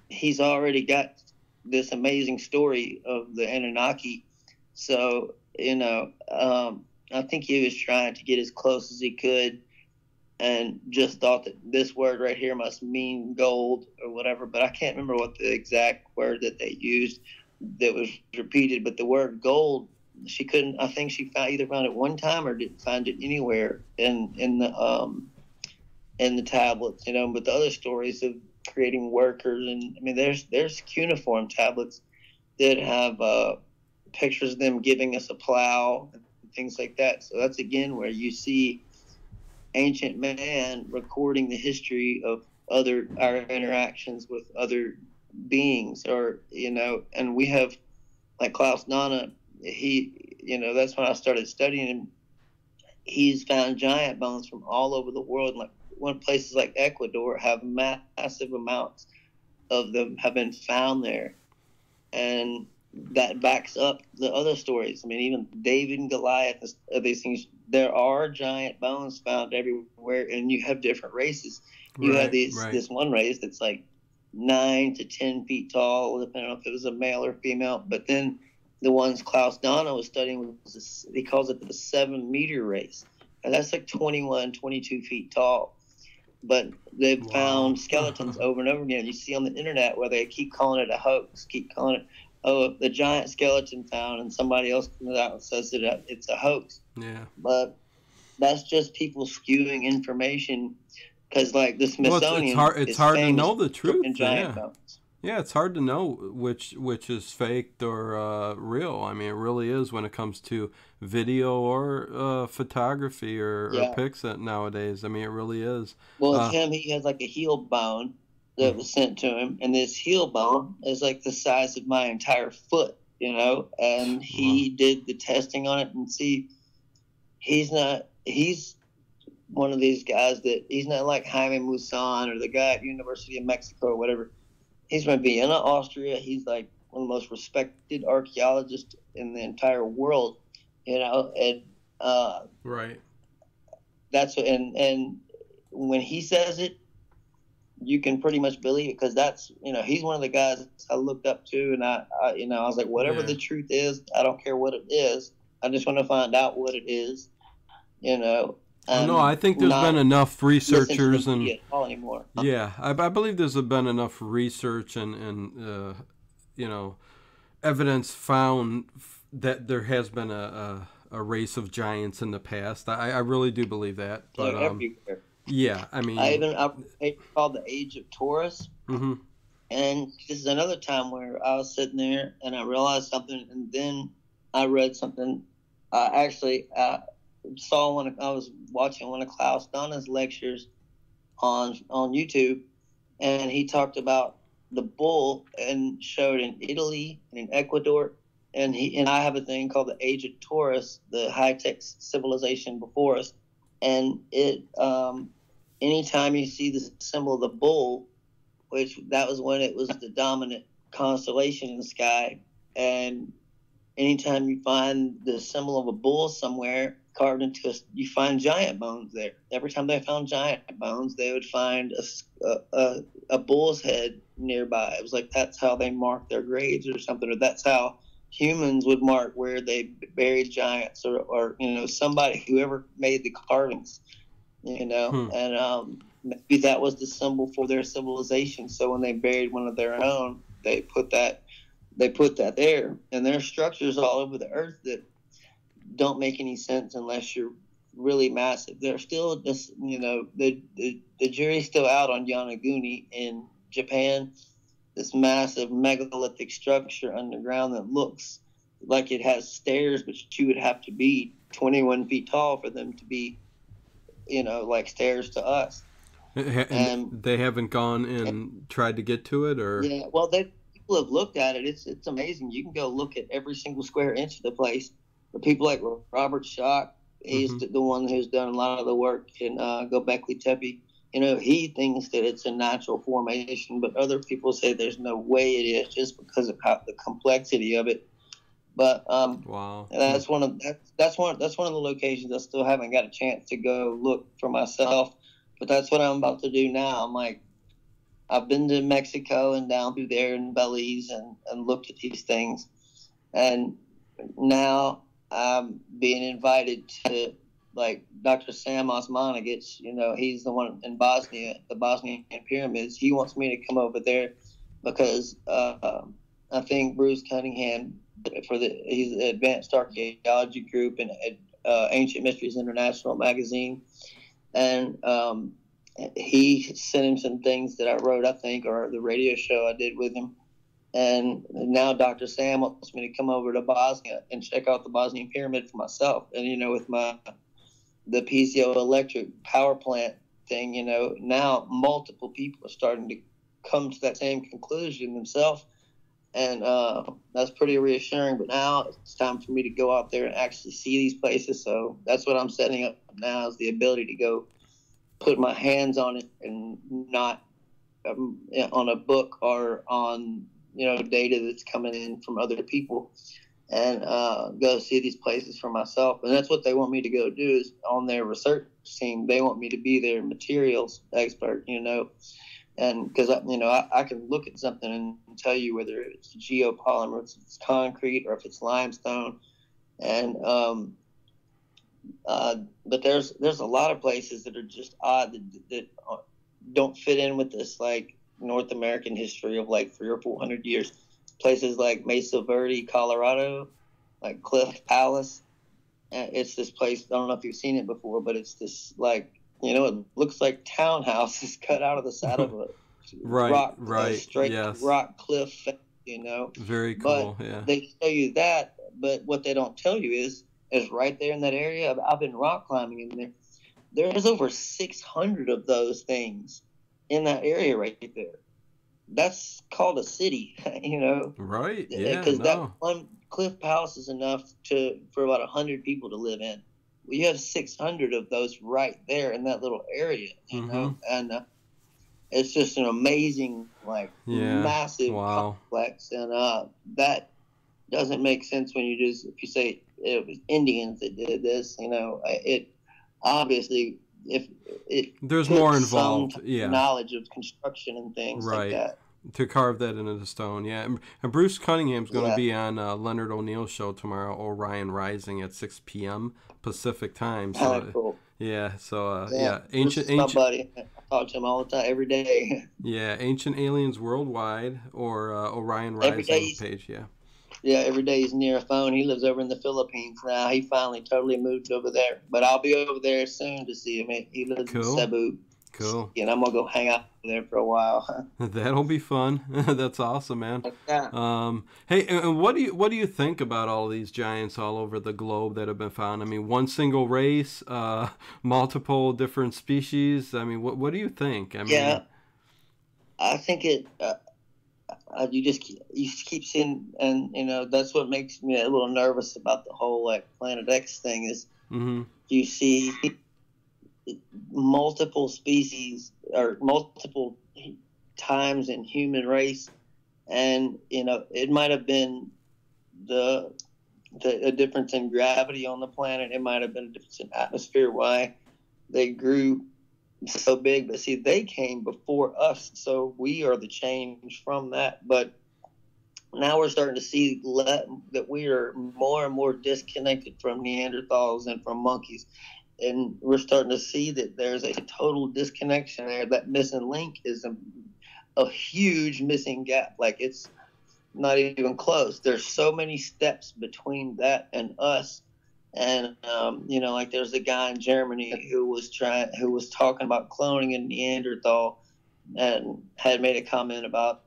he's already got this amazing story of the Anunnaki. So, I think he was trying to get as close as he could and just thought that this word right here must mean gold or whatever. But I can't remember what the exact word that they used that was repeated. But the word gold, she couldn't, I think she either found it one time or didn't find it anywhere in the tablets, but the other stories of creating workers, and I mean, there's cuneiform tablets that have pictures of them giving us a plow and things like that. So that's again where you see ancient man recording the history of our interactions with other beings, or and we have like Klaus Nana. That's when I started studying him. He's found giant bones from all over the world. Like places like Ecuador have massive amounts of them have been found there, and that backs up the other stories. I mean, even David and Goliath, these things. There are giant bones found everywhere, and you have different races. You have this one race that's like 9 to 10 feet tall, depending on if it was a male or female. But then the ones Klaus Donna was studying he calls it the 7-meter race, and that's like 21, 22 feet tall. But they've found skeletons over and over again. You see on the internet where they keep calling it a hoax, keep calling it, the giant skeleton found, and somebody else comes out and says that it's a hoax. Yeah. But that's just people skewing information, because like the Smithsonian, it's hard to know the truth. Giant bones. Yeah, it's hard to know which is faked or real. I mean, it really is when it comes to video or photography or pics nowadays. I mean, it really is. Well, him, he has like a heel bone that was sent to him, and this heel bone is like the size of my entire foot, and he did the testing on it, and see, he's one of these guys that he's not like Jaime Maussan or the guy at University of Mexico or whatever. He's from Vienna, Austria. He's like one of the most respected archaeologists in the entire world, and right. That's and when he says it, you can pretty much believe it, because that's he's one of the guys I looked up to, and I was like, whatever the truth is, I don't care what it is, I just want to find out what it is, No, I think there's been enough researchers and anymore. Yeah, I believe there's been enough research and evidence found that there has been a race of giants in the past. I really do believe that. But everywhere. Yeah, I mean, I called the Age of Taurus, and this is another time where I was sitting there and I realized something, and then I read something. Saw I was watching one of Klaus Donna's lectures on YouTube, and he talked about the bull and showed in Italy and in Ecuador, and I have a thing called the Age of Taurus, the high-tech civilization before us, and it anytime you see the symbol of the bull, which that was when it was the dominant constellation in the sky, and anytime you find the symbol of a bull somewhere carved into you find giant bones there. Every time they found giant bones, they would find a bull's head nearby. It was like that's how they marked their graves or something, or that's how humans would mark where they buried giants, or somebody, whoever made the carvings, and maybe that was the symbol for their civilization. So when they buried one of their own, they put that there, and there are structures all over the earth that don't make any sense unless you're really massive. They're still just, the jury's still out on Yonaguni in Japan, this massive megalithic structure underground that looks like it has stairs, but you would have to be 21 feet tall for them to be, like stairs to us. And they haven't gone and tried to get to it, or? Yeah, well, people have looked at it. It's amazing. You can go look at every single square inch of the place. But people like Robert Schoch, he's the one who's done a lot of the work in Göbekli Tepe. he thinks that it's a natural formation, but other people say there's no way it is just because of the complexity of it. But Wow. that's one of the locations I still haven't got a chance to go look for myself. But that's what I'm about to do now. I'm like, I've been to Mexico and down through there in Belize and looked at these things, and now I'm being invited to, like, Dr. Sam Osmanagic. He's the one in Bosnia, the Bosnian pyramids. He wants me to come over there because I think Bruce Cunningham, he's the Advanced Archaeology Group and Ancient Mysteries International magazine, and he sent him some things that I wrote, I think, or the radio show I did with him. And now Dr. Sam wants me to come over to Bosnia and check out the Bosnian pyramid for myself. And, with the piezoelectric power plant thing, now multiple people are starting to come to that same conclusion themselves. And that's pretty reassuring. But now it's time for me to go out there and actually see these places. So that's what I'm setting up now, is the ability to go put my hands on it and not on a book or on data that's coming in from other people, and go see these places for myself. And that's what they want me to go do, is on their research team. They want me to be their materials expert, and because I can look at something and tell you whether it's geopolymer, if it's concrete, or if it's limestone. And but there's a lot of places that are just odd that don't fit in with this, like, North American history of like 300 or 400 years. Places like Mesa Verde, Colorado, like Cliff Palace. It's this place, I don't know if you've seen it before, but it's this, like, it looks like townhouses cut out of the side of a straight rock cliff, Very cool. But yeah. They tell you that, but what they don't tell you is right there in that area. I've been rock climbing in there. There's over 600 of those things in that area right there. That's called a city, Right. Yeah. Because that one Cliff Palace is enough for about 100 people to live in. Well, you have 600 of those right there in that little area, and it's just an amazing, massive complex, and that doesn't make sense when if you say it was Indians that did this. It obviously, if it there's more involved, knowledge of construction and things like that to carve that into the stone. And Bruce Cunningham's going to be on Leonard O'Neill's show tomorrow, Orion Rising, at 6 p.m. Pacific time. So cool. Ancient my buddy. I talk to him all the time, every day. Ancient Aliens Worldwide, or Orion Rising page. Every day he's near a phone. He lives over in the Philippines now. He finally totally moved over there. But I'll be over there soon to see him. He lives in Cebu. Cool. And I'm going to go hang out there for a while. That'll be fun. That's awesome, man. Hey, and what do you think about all these giants all over the globe that have been found? I mean, one single race, multiple different species. I mean, what do you think? I mean, I think it... you keep seeing, and that's what makes me a little nervous about the whole Planet X thing is you see multiple species or multiple times in human race, and it might have been a difference in gravity on the planet. It might have been a difference in atmosphere, why they grew so big. But see, they came before us, so we are the change from that. But now we're starting to see that we are more and more disconnected from Neanderthals and from monkeys, and we're starting to see that there's a total disconnection there. That missing link is a huge missing gap. Like, it's not even close. There's so many steps between that and us. And there's a guy in Germany who was talking about cloning a Neanderthal, and had made a comment about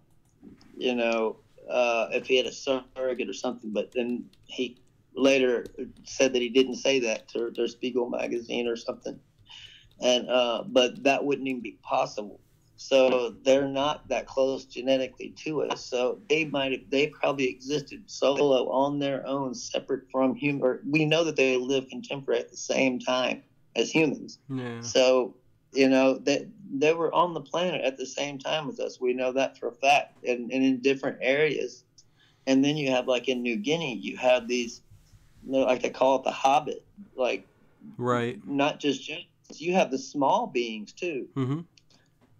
if he had a surrogate or something. But then he later said that he didn't say that to Der Spiegel magazine or something. And but that wouldn't even be possible. So they're not that close genetically to us. So they probably existed solo on their own, separate from human. Or we know that they live contemporary at the same time as humans. Yeah. So that they were on the planet at the same time as us. We know that for a fact, and in different areas. And then you have, like, in New Guinea, you have these, like they call it the Hobbit, like, Right. not just giants, you have the small beings too. Mm-hmm.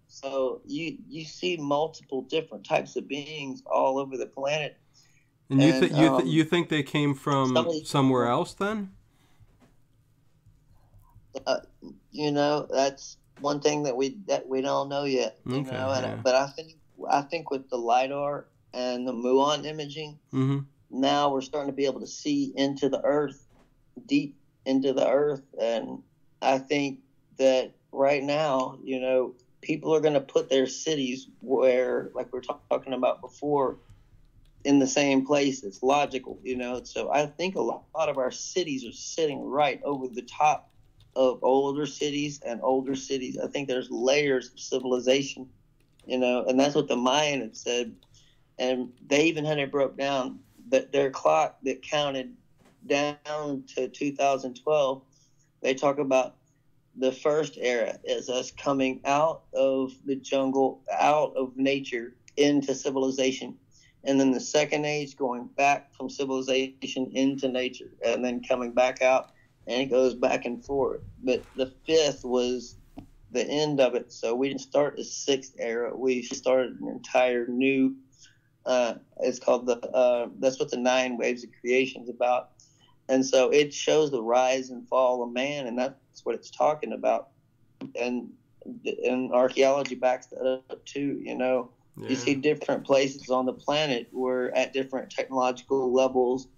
So you see multiple different types of beings all over the planet, And and you think they came some of from these somewhere people, else then? uh, that's one thing that we don't know yet. Okay. Yeah. But I think with the lidar and the muon imaging, Mm-hmm. now we're starting to be able to see into the earth, deep into the earth. And I think that right now, people are going to put their cities where, like we were talking about before, in the same place. It's logical. So I think a lot of our cities are sitting right over the top of older cities and older cities. I think there's layers of civilization, and that's what the Mayan had said. And they even had it broke down that their clock that counted down to 2012. They talk about the first era as us coming out of the jungle, out of nature, into civilization. And then the second age going back from civilization into nature, and then coming back out, and it goes back and forth. But the fifth was the end of it. So we didn't start the sixth era. We started an entire new. It's called that's what the nine waves of creation is about. And so it shows the rise and fall of man, and that's what it's talking about. And archaeology backs that up too. You Yeah. see different places on the planet where at different technological levels,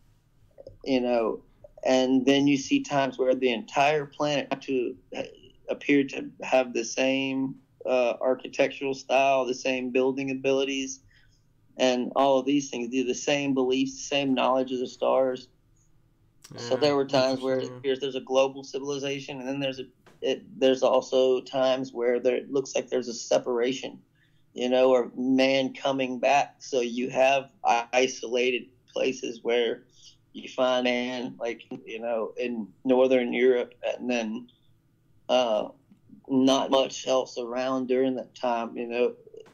you know, and then you see times where the entire planet appeared to have the same architectural style, the same building abilities, and all of these things. They're the same beliefs, the same knowledge of the stars. So Yeah. there were times where it Interesting. appears there's a global civilization, and then there's also times where it looks like there's a separation, or man coming back. So you have isolated places where you find man, like, in Northern Europe, and then uh, not much else around during that time.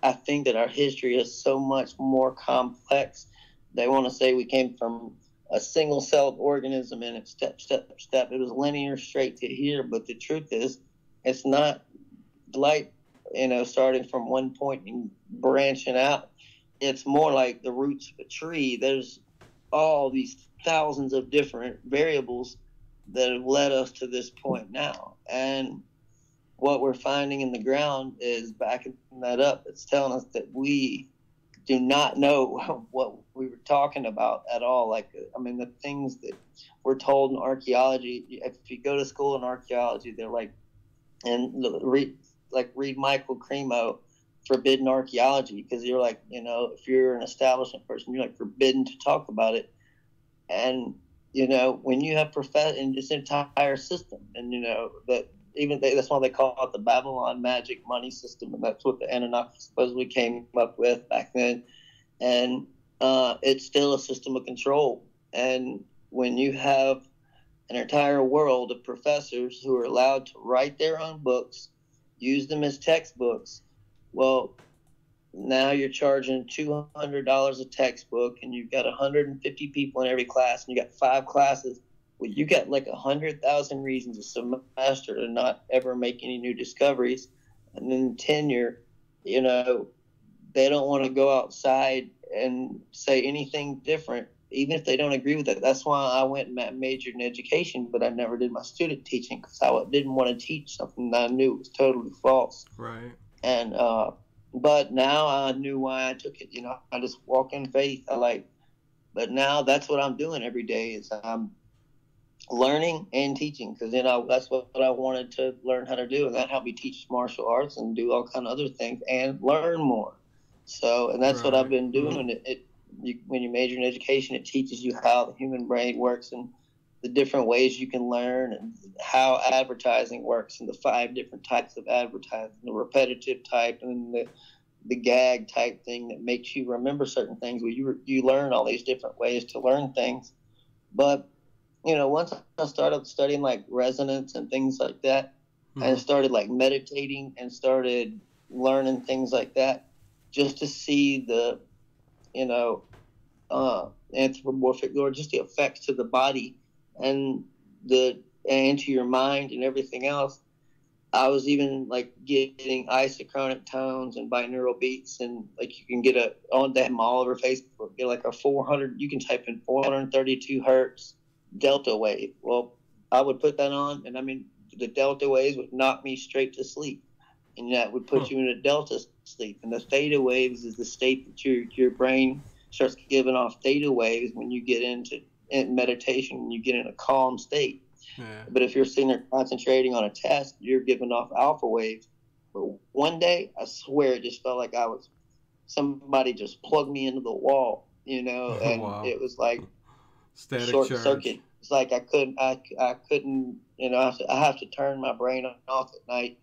I think that our history is so much more complex. They want to say we came from a single-celled organism, and it's step, step, step. It was linear straight to here, but the truth is, it's not like, starting from one point and branching out. It's more like the roots of a tree. There's all these thousands of different variables that have led us to this point now. And what we're finding in the ground is backing that up. It's telling us that we do not know what we were talking about at all. Like, I mean, the things that we're told in archaeology, if you go to school in archaeology, they're like, and read Michael Cremo, Forbidden Archaeology, because you're like, if you're an establishment person, you're like forbidden to talk about it. And, when you have in this entire system, and, that even that's why they call it the Babylon magic money system, and that's what the Anunnaki supposedly came up with back then. And it's still a system of control. And when you have an entire world of professors who are allowed to write their own books, use them as textbooks, well, now you're charging $200 a textbook, and you've got 150 people in every class, and you got 5 classes. Well, you got like 100,000 reasons a semester to not ever make any new discoveries. And then tenure, they don't want to go outside and say anything different, even if they don't agree with it. That's why I went and majored in education, but I never did my student teaching, because I didn't want to teach something that I knew was totally false. Right. And but now I knew why I took it. I just walk in faith. But now that's what I'm doing every day, is I'm learning and teaching, because that's what I wanted to learn how to do, and that helped me teach martial arts and do all kind of other things and learn more. So, and that's what I've Right. been doing. Mm-hmm. When you major in education, it teaches you how the human brain works, and the different ways you can learn, and how advertising works, and the 5 different types of advertising, the repetitive type, and the gag type thing that makes you remember certain things. Well, you learn all these different ways to learn things. But once I started studying like resonance and things like that, and Mm-hmm. started like meditating and started learning things like that, just to see the, you know, anthropomorphic, or just the effects to the body and the and to your mind and everything else. I was even like getting isochronic tones and binaural beats, and like you can get a on that all over Facebook, get like a 400. You can type in 432 hertz delta wave. Well, I would put that on, and I mean the delta waves would knock me straight to sleep, and that would Huh. put you in a delta sleep. And the theta waves is the state that your brain starts giving off theta waves when you get into in meditation, when you get in a calm state. Yeah. But if you're sitting there concentrating on a test, you're giving off alpha waves. But one day, I swear, it just felt like I was somebody just plugged me into the wall, Oh, and wow. it was like Static short charge. circuit. It's like I couldn't, I have to turn my brain off at night,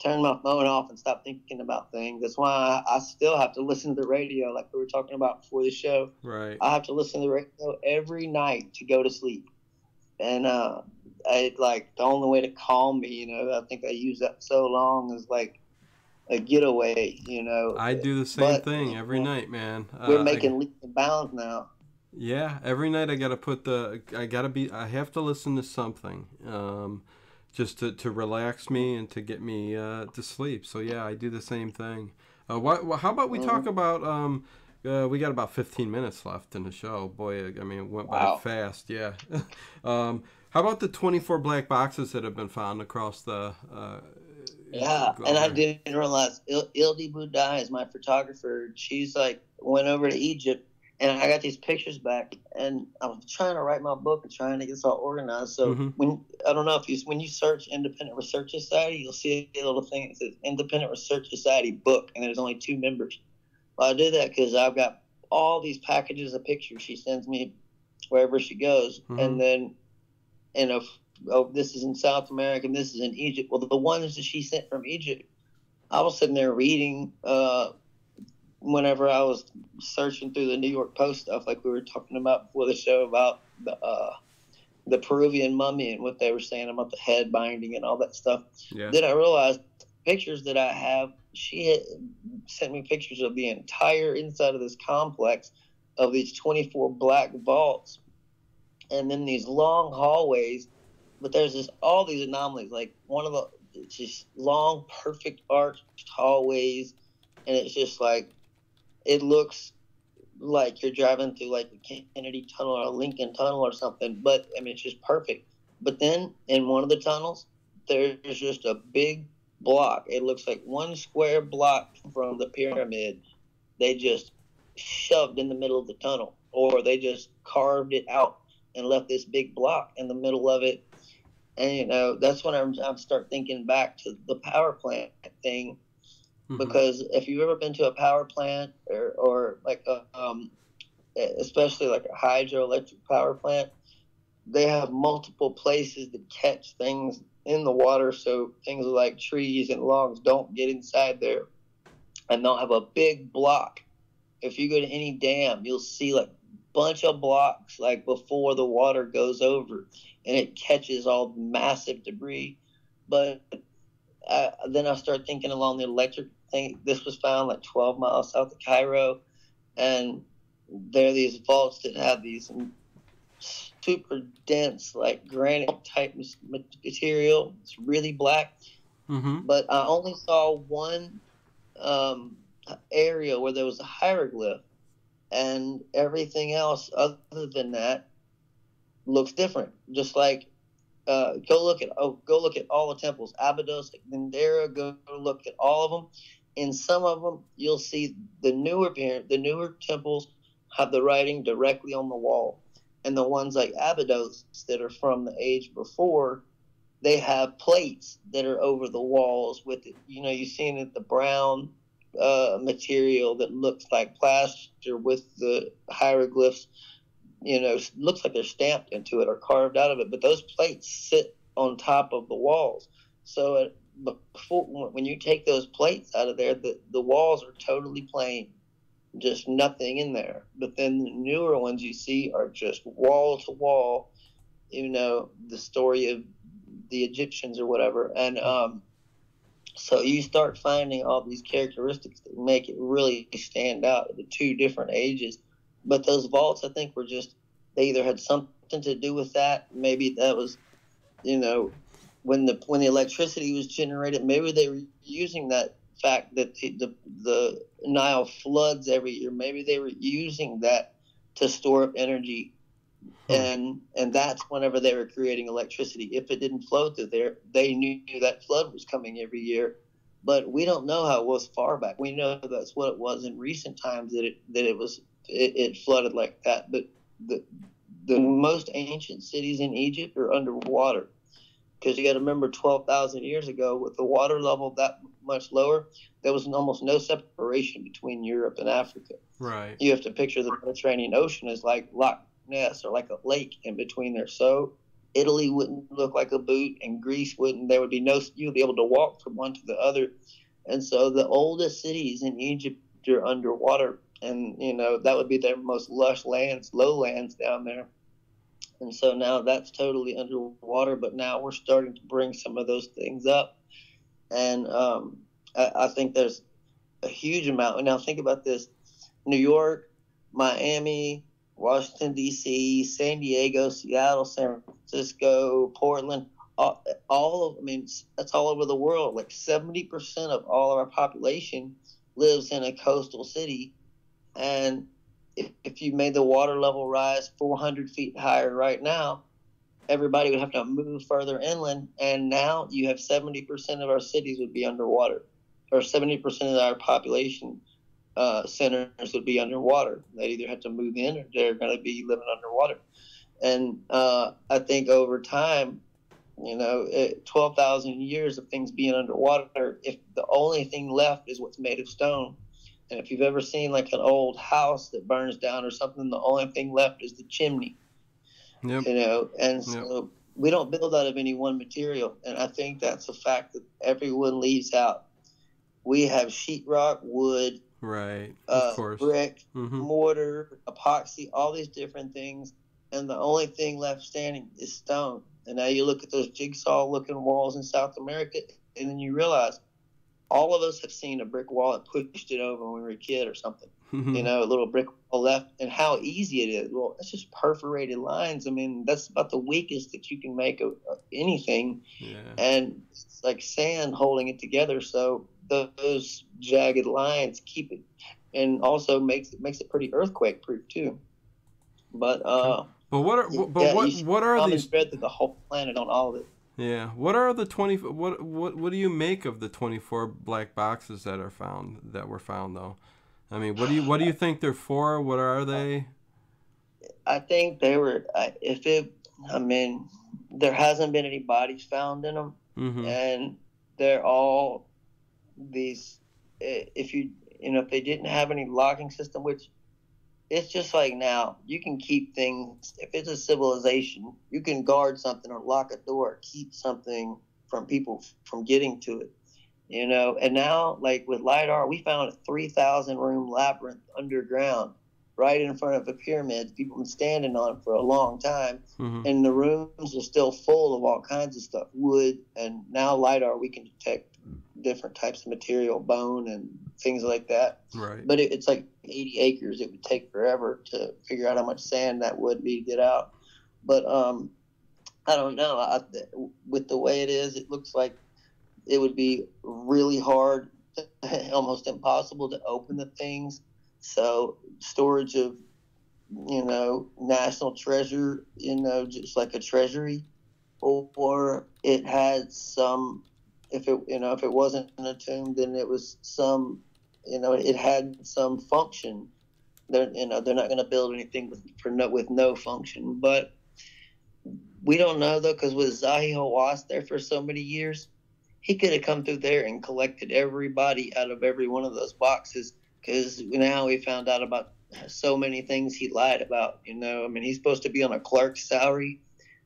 turn my phone off, and stop thinking about things. That's why I still have to listen to the radio, like we were talking about before the show. Right. I have to listen to the radio every night to go to sleep, and I like the only way to calm me. I think I use that so long is like a getaway. I do the same But thing every night, man. we're making leaps and bounds now. Yeah, every night I gotta I have to listen to something, just to relax me and to get me to sleep. So yeah, I do the same thing. How about we talk Mm-hmm. about, we got about 15 minutes left in the show. Boy, I mean, it went by Wow. fast, yeah. How about the 24 black boxes that have been found across the Yeah, and globe I here? didn't realize Ildi Budai is my photographer. She's like went over to Egypt, and I got these pictures back, and I was trying to write my book and trying to get this all organized. So Mm-hmm. when I don't know if when you search Independent Research Society, you'll see a little thing that says Independent Research Society book, and there's only 2 members. Well, I did that because I've got all these packages of pictures she sends me wherever she goes, Mm-hmm. and then oh, this is in South America, and this is in Egypt. Well, the ones that she sent from Egypt, I was sitting there reading whenever I was searching through the New York Post stuff, like we were talking about before the show about the Peruvian mummy and what they were saying about the head binding and all that stuff. Yeah. Then I realized pictures that I have, she had sent me pictures of the entire inside of this complex of these 24 black vaults, and then these long hallways. But there's all these anomalies. Like one of the it's just long, perfect arched hallways, and it's just like it looks like you're driving through like the Kennedy Tunnel or a Lincoln Tunnel or something. But I mean, it's just perfect. But then in one of the tunnels, there's just a big block. It looks like one square block from the pyramid. They just shoved in the middle of the tunnel, or they just carved it out and left this big block in the middle of it. And that's when I start thinking back to the power plant thing, Mm-hmm. because if you've ever been to a power plant, or like especially like a hydroelectric power plant, they have multiple places to catch things in the water, so things like trees and logs don't get inside there, and they'll have a big block. If you go to any dam, you'll see like bunch of blocks like before the water goes over, and it catches all massive debris. But then I start thinking along the electric thing. This was found like 12 miles south of Cairo, and there are these vaults that have these super dense, like granite type material. It's really black, Mm-hmm. but I only saw one um, area where there was a hieroglyph, and everything else other than that looks different. Just like go look at all the temples, Abydos, Dendera. Go look at all of them. In some of them, you'll see the newer temples have the writing directly on the wall, and the ones like Abydos that are from the age before, they have plates that are over the walls with it. You've seen it, the brown material that looks like plaster with the hieroglyphs, looks like they're stamped into it or carved out of it, but those plates sit on top of the walls. So when you take those plates out of there, the walls are totally plain, just nothing in there. But then the newer ones you see are just wall to wall, the story of the Egyptians or whatever. And so you start finding all these characteristics that make it really stand out at the two different ages. But those vaults, I think, were just, they either had something to do with that. Maybe that was, when the electricity was generated, maybe they were using that fact that the Nile floods every year. Maybe they were using that to store up energy, and that's whenever they were creating electricity. If it didn't flow through there, they knew that flood was coming every year. But we don't know how it was far back. We know that's what it was in recent times, that it flooded like that. But the most ancient cities in Egypt are underwater, because you got to remember 12,000 years ago, with the water level that much lower, there was almost no separation between Europe and Africa. Right. You have to picture the Mediterranean Ocean as like Loch Ness, or like a lake in between there. So Italy wouldn't look like a boot, and Greece wouldn't. There would be no, you'd be able to walk from one to the other. And so the oldest cities in Egypt are underwater, and that would be their most lush lands, lowlands down there. And so now that's totally underwater, but now we're starting to bring some of those things up. And I think there's a huge amount. And now think about this: New York, Miami, Washington, D.C., San Diego, Seattle, San Francisco, Portland, that's all over the world. Like 70% of all of our population lives in a coastal city. And if you made the water level rise 400 feet higher right now, everybody would have to move further inland. And now you have 70% of our cities would be underwater, or 70% of our population centers would be underwater. They'd either have to move in, or they're going to be living underwater. And I think over time, 12,000 years of things being underwater, if the only thing left is what's made of stone, and if you've ever seen like an old house that burns down or something, the only thing left is the chimney. Yep. And so we don't build out of any one material. And I think that's a fact that everyone leaves out. We have sheetrock, wood, right, of course, brick, mortar, epoxy, all these different things. And the only thing left standing is stone. And now you look at those jigsaw-looking walls in South America, and then you realize all of us have seen a brick wall and pushed it over when we were a kid or something. A little brick wall left, and how easy it is. Well, it's just perforated lines. I mean, that's about the weakest that you can make of anything. Yeah. And it's like sand holding it together. So those jagged lines keep it, and also makes it pretty earthquake proof too. But what are these thread through the whole planet on all of it? Yeah. What are the 20? What do you make of the 24 black boxes that were found though? I mean, what do you think they're for? What are they? I think they were. There hasn't been any bodies found in them, and they're all these. If they didn't have any locking system, which it's just like now, you can keep things. If it's a civilization, you can guard something or lock a door, keep something from people from getting to it. And now, like with LiDAR, we found a 3,000 room labyrinth underground right in front of a pyramid people have been standing on for a long time. And the rooms are still full of all kinds of stuff, wood. And now LiDAR, we can detect different types of material, bone and things like that. Right. But it's like 80 acres. It would take forever to figure out how much sand that would be to get out. But I don't know. With the way it is, it looks like it would be really hard, almost impossible to open the things. So storage of, national treasure, just like a treasury, or it had some, if it wasn't in a tomb, then it was some, it had some function. They're not going to build anything with no function. But we don't know though, because with Zahi Hawass there for so many years, he could have come through there and collected everybody out of every one of those boxes, because now we found out about so many things he lied about. He's supposed to be on a clerk's salary,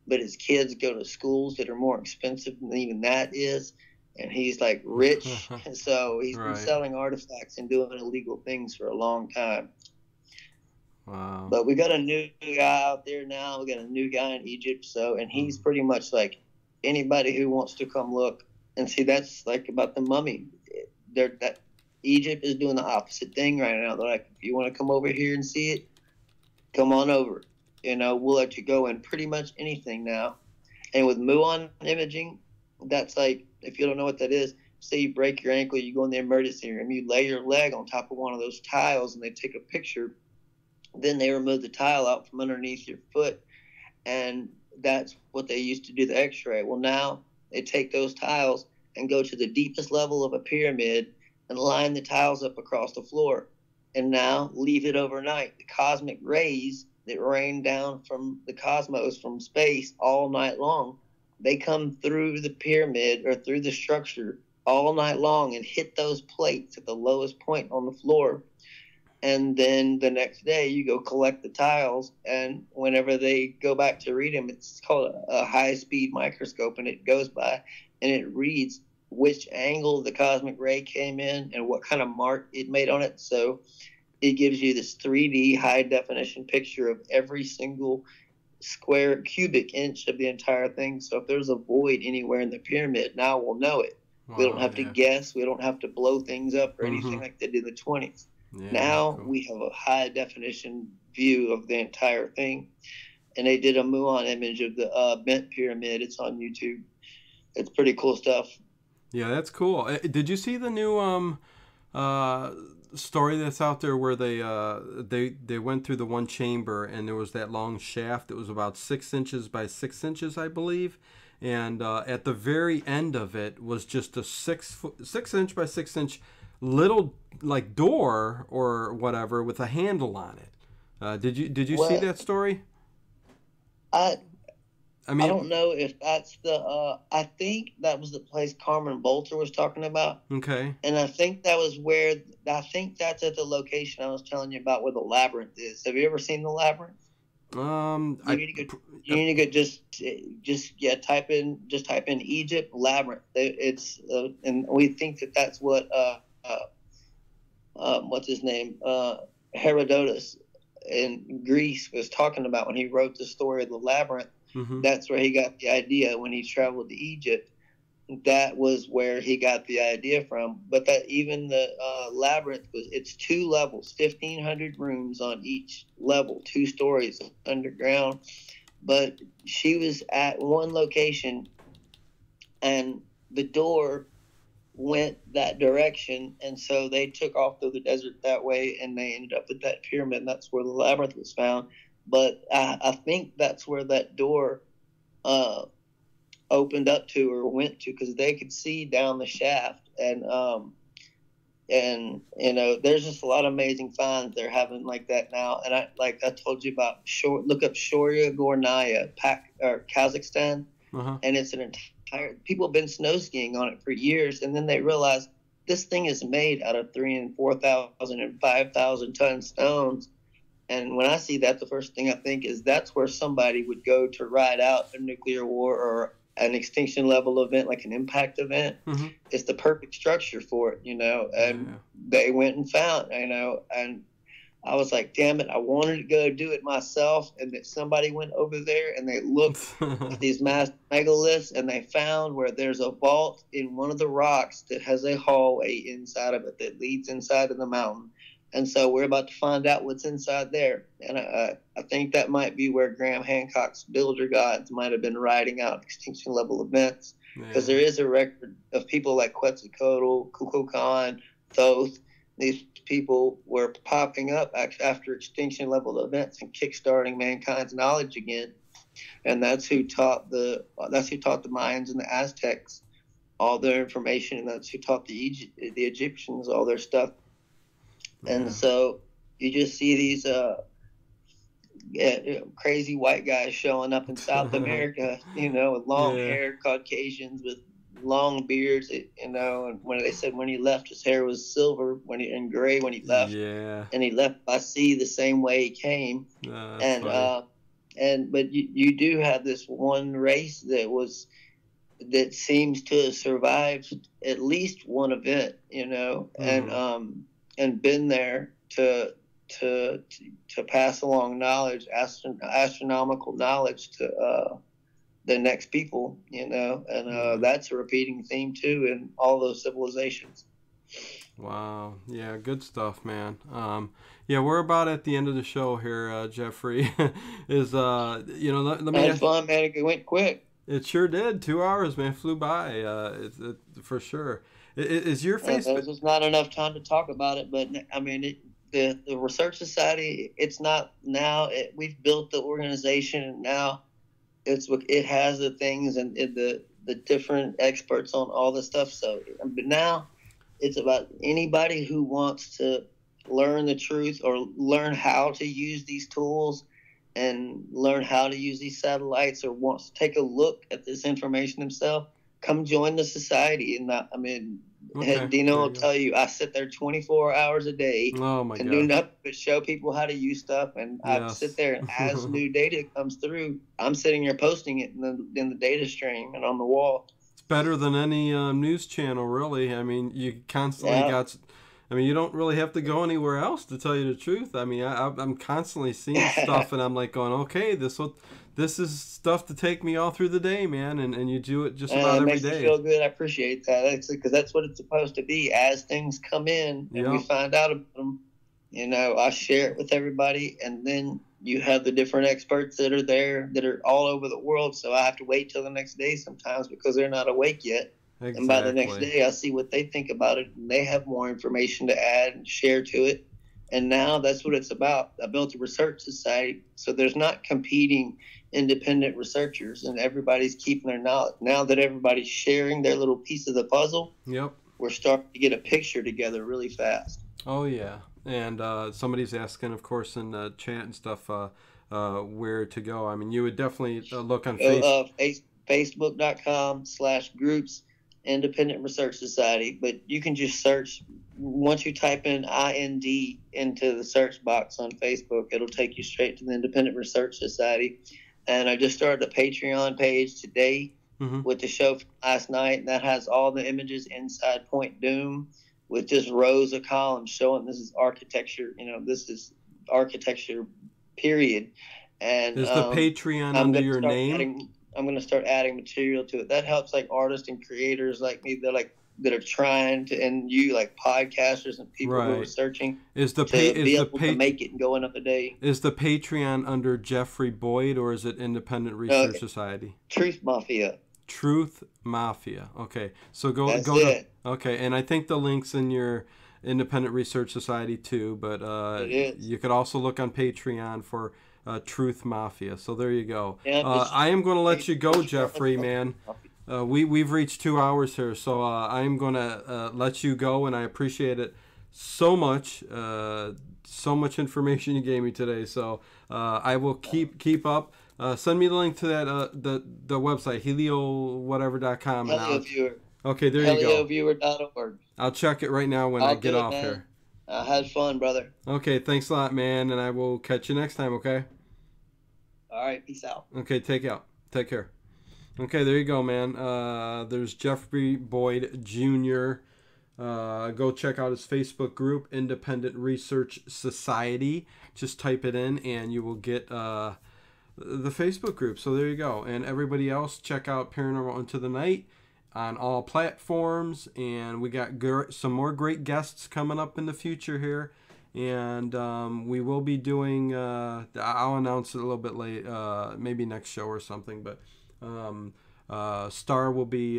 but his kids go to schools that are more expensive than even that is, and he's like rich. So he's been selling artifacts and doing illegal things for a long time. Wow. But we got a new guy out there now. We got a new guy in Egypt. And he's pretty much like anybody who wants to come look and see. That's like about the mummy. That Egypt is doing the opposite thing right now. They're like, if you want to come over here and see it, come on over. We'll let you go in pretty much anything now. And with muon imaging, that's like, if you don't know what that is, say you break your ankle, you go in the emergency room, you lay your leg on top of one of those tiles and they take a picture. Then they remove the tile out from underneath your foot. And that's what they used to do the x-ray. Well, now they take those tiles and go to the deepest level of a pyramid and line the tiles up across the floor. And now leave it overnight. The cosmic rays that rain down from the cosmos, from space, all night long, they come through the pyramid or through the structure all night long and hit those plates at the lowest point on the floor. And then the next day you go collect the tiles, and whenever they go back to read them, it's called a high-speed microscope, and it goes by and it reads which angle the cosmic ray came in and what kind of mark it made on it. So it gives you this 3D high-definition picture of every single square cubic inch of the entire thing. So if there's a void anywhere in the pyramid, now we'll know it. Wow, we don't have to guess. We don't have to blow things up or anything like they did in the 20s. Yeah, now cool. We have a high definition view of the entire thing. And they did a muon image of the bent pyramid. It's on YouTube. It's pretty cool stuff. Yeah, that's cool. Did you see the new story that's out there where they went through the one chamber and there was that long shaft that was about 6 inches by 6 inches, I believe, and at the very end of it was just a 6 inch by 6 inch little like door or whatever with a handle on it. Did you see that story? I mean, I don't know if that's the. I think that was the place Carmen Bolter was talking about. Okay. And I think that was where. I think that's at the location I was telling you about where the labyrinth is. Have you ever seen the labyrinth? You need to go type in Egypt labyrinth. It's and we think that's what what's his name Herodotus in Greece was talking about when he wrote the story of the labyrinth. Mm-hmm. That's where he got the idea when he traveled to Egypt. That was where he got the idea from. But that even the labyrinth it's 2 levels, 1,500 rooms on each level, 2 stories underground. But she was at one location, and the door went that direction, and so they took off through the desert that way, and they ended up at that pyramid. And that's where the labyrinth was found. But I think that's where that door opened up to or went to, because they could see down the shaft. And there's just a lot of amazing finds they're having like that now. And I told you about, look up Shoria Gornaya, Kazakhstan. Uh-huh. And it's an entire, people have been snow skiing on it for years, and then they realized this thing is made out of 3,000 and 4,000 and 5,000 ton stones. And when I see that, the first thing I think is that's where somebody would go to ride out a nuclear war or an extinction level event, like an impact event. Mm-hmm. It's the perfect structure for it, and they went and found, and I was like, damn it, I wanted to go do it myself. And that somebody went over there and they looked at these massive megaliths, and they found where there's a vault in one of the rocks that has a hallway inside of it that leads inside of the mountain. And so we're about to find out what's inside there. And I think that might be where Graham Hancock's builder gods might have been riding out extinction level events. Because there is a record of people like Quetzalcoatl, Kukulkan, Thoth. These people were popping up after extinction level events and kickstarting mankind's knowledge again. And that's who taught the Mayans and the Aztecs all their information, and that's who taught the Egyptians all their stuff. And so you just see these crazy white guys showing up in South America, with long hair, Caucasians with long beards, and when they said when he left, his hair was silver and gray when he left, and he left by sea the same way he came. But you do have this one race that seems to have survived at least one event, and been there to pass along knowledge, astronomical knowledge to the next people, and that's a repeating theme too in all those civilizations. Wow. Yeah, good stuff, man. Yeah, we're about at the end of the show here, Jeffrey. Let me Had fun, man. It went quick. It sure did. 2 hours, man, flew by. For sure. Is your Facebook? There's just not enough time to talk about it, but I mean, the Research Society. It's not now. We've built the organization, and now it has the things and the different experts on all the stuff. So, but now it's about anybody who wants to learn the truth or learn how to use these tools and learn how to use these satellites, or wants to take a look at this information himself, come join the society. And Okay, Dino will tell you, I sit there 24 hours a day to do nothing but show people how to use stuff. And I sit there, and as new data comes through, I'm sitting here posting it in the data stream and on the wall. It's better than any news channel, really. I mean, you constantly got... I mean, you don't really have to go anywhere else, to tell you the truth. I mean, I'm constantly seeing stuff, and I'm like going, okay, this is stuff to take me all through the day, man. And you do it just about every day. It makes me feel good. I appreciate that. Because that's what it's supposed to be. As things come in and we find out about them, I share it with everybody, and then you have the different experts that are there that are all over the world. So I have to wait till the next day sometimes because they're not awake yet. Exactly. And by the next day, I see what they think about it, and they have more information to add and share to it. And now that's what it's about. I built a research society, so there's not competing independent researchers, and everybody's keeping their knowledge. Now that everybody's sharing their little piece of the puzzle, we're starting to get a picture together really fast. Oh, yeah. And somebody's asking, of course, in the chat and stuff, where to go. I mean, you would definitely look on Facebook.com/groups Independent Research Society, but you can just search. Once you type in IND into the search box on Facebook, it'll take you straight to the Independent Research Society. And I just started a Patreon page today with the show from last night, and that has all the images inside Point Doom with just rows of columns showing this is architecture. This is architecture, period. And is the Patreon under your name? I'm going to start adding material to it. That helps like artists and creators like me that are trying to, and you like podcasters and people who are searching to make it and go another day. Is the Patreon under Jeffrey Boyd, or is it Independent Research Society? Truth Mafia. Truth Mafia. Okay. So go it. Okay, and I think the link's in your Independent Research Society too, but you could also look on Patreon for Truth Mafia. So there you go. I am going to let you go, Jeffrey, man. We've reached 2 hours here, so I am going to let you go, and I appreciate it so much. So much information you gave me today. So I will keep up. Send me the link to that the website, heliowhatever.com. HelioViewer. Okay, there you go. HelioViewer.org. I'll check it right now when I get off here. I had fun, brother. Okay, thanks a lot, man, and I will catch you next time, okay? All right, peace out. Okay, take care. Okay, there you go, man. There's Jeffrey Boyd Jr. Go check out his Facebook group, Independent Research Society. Just type it in, and you will get the Facebook group. So there you go. And everybody else, check out Paranormal Into the Night on all platforms, and we got some more great guests coming up in the future here, and we will be doing I'll announce it a little bit late, maybe next show or something, but Star will be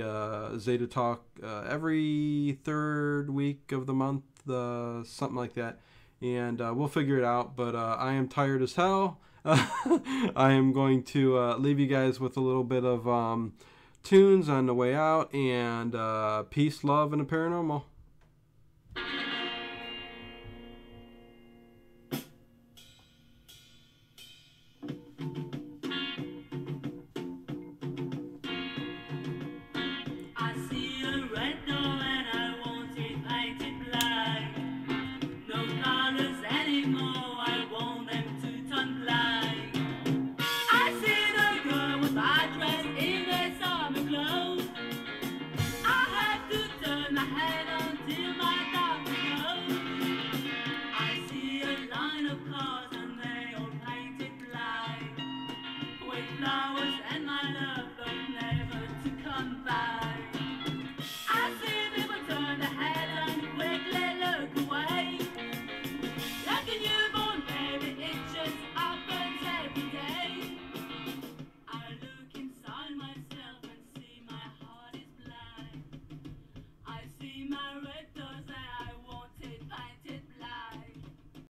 Zeta Talk every third week of the month, something like that, and we'll figure it out, but I am tired as hell. I am going to leave you guys with a little bit of tunes on the way out, and peace, love, and the paranormal.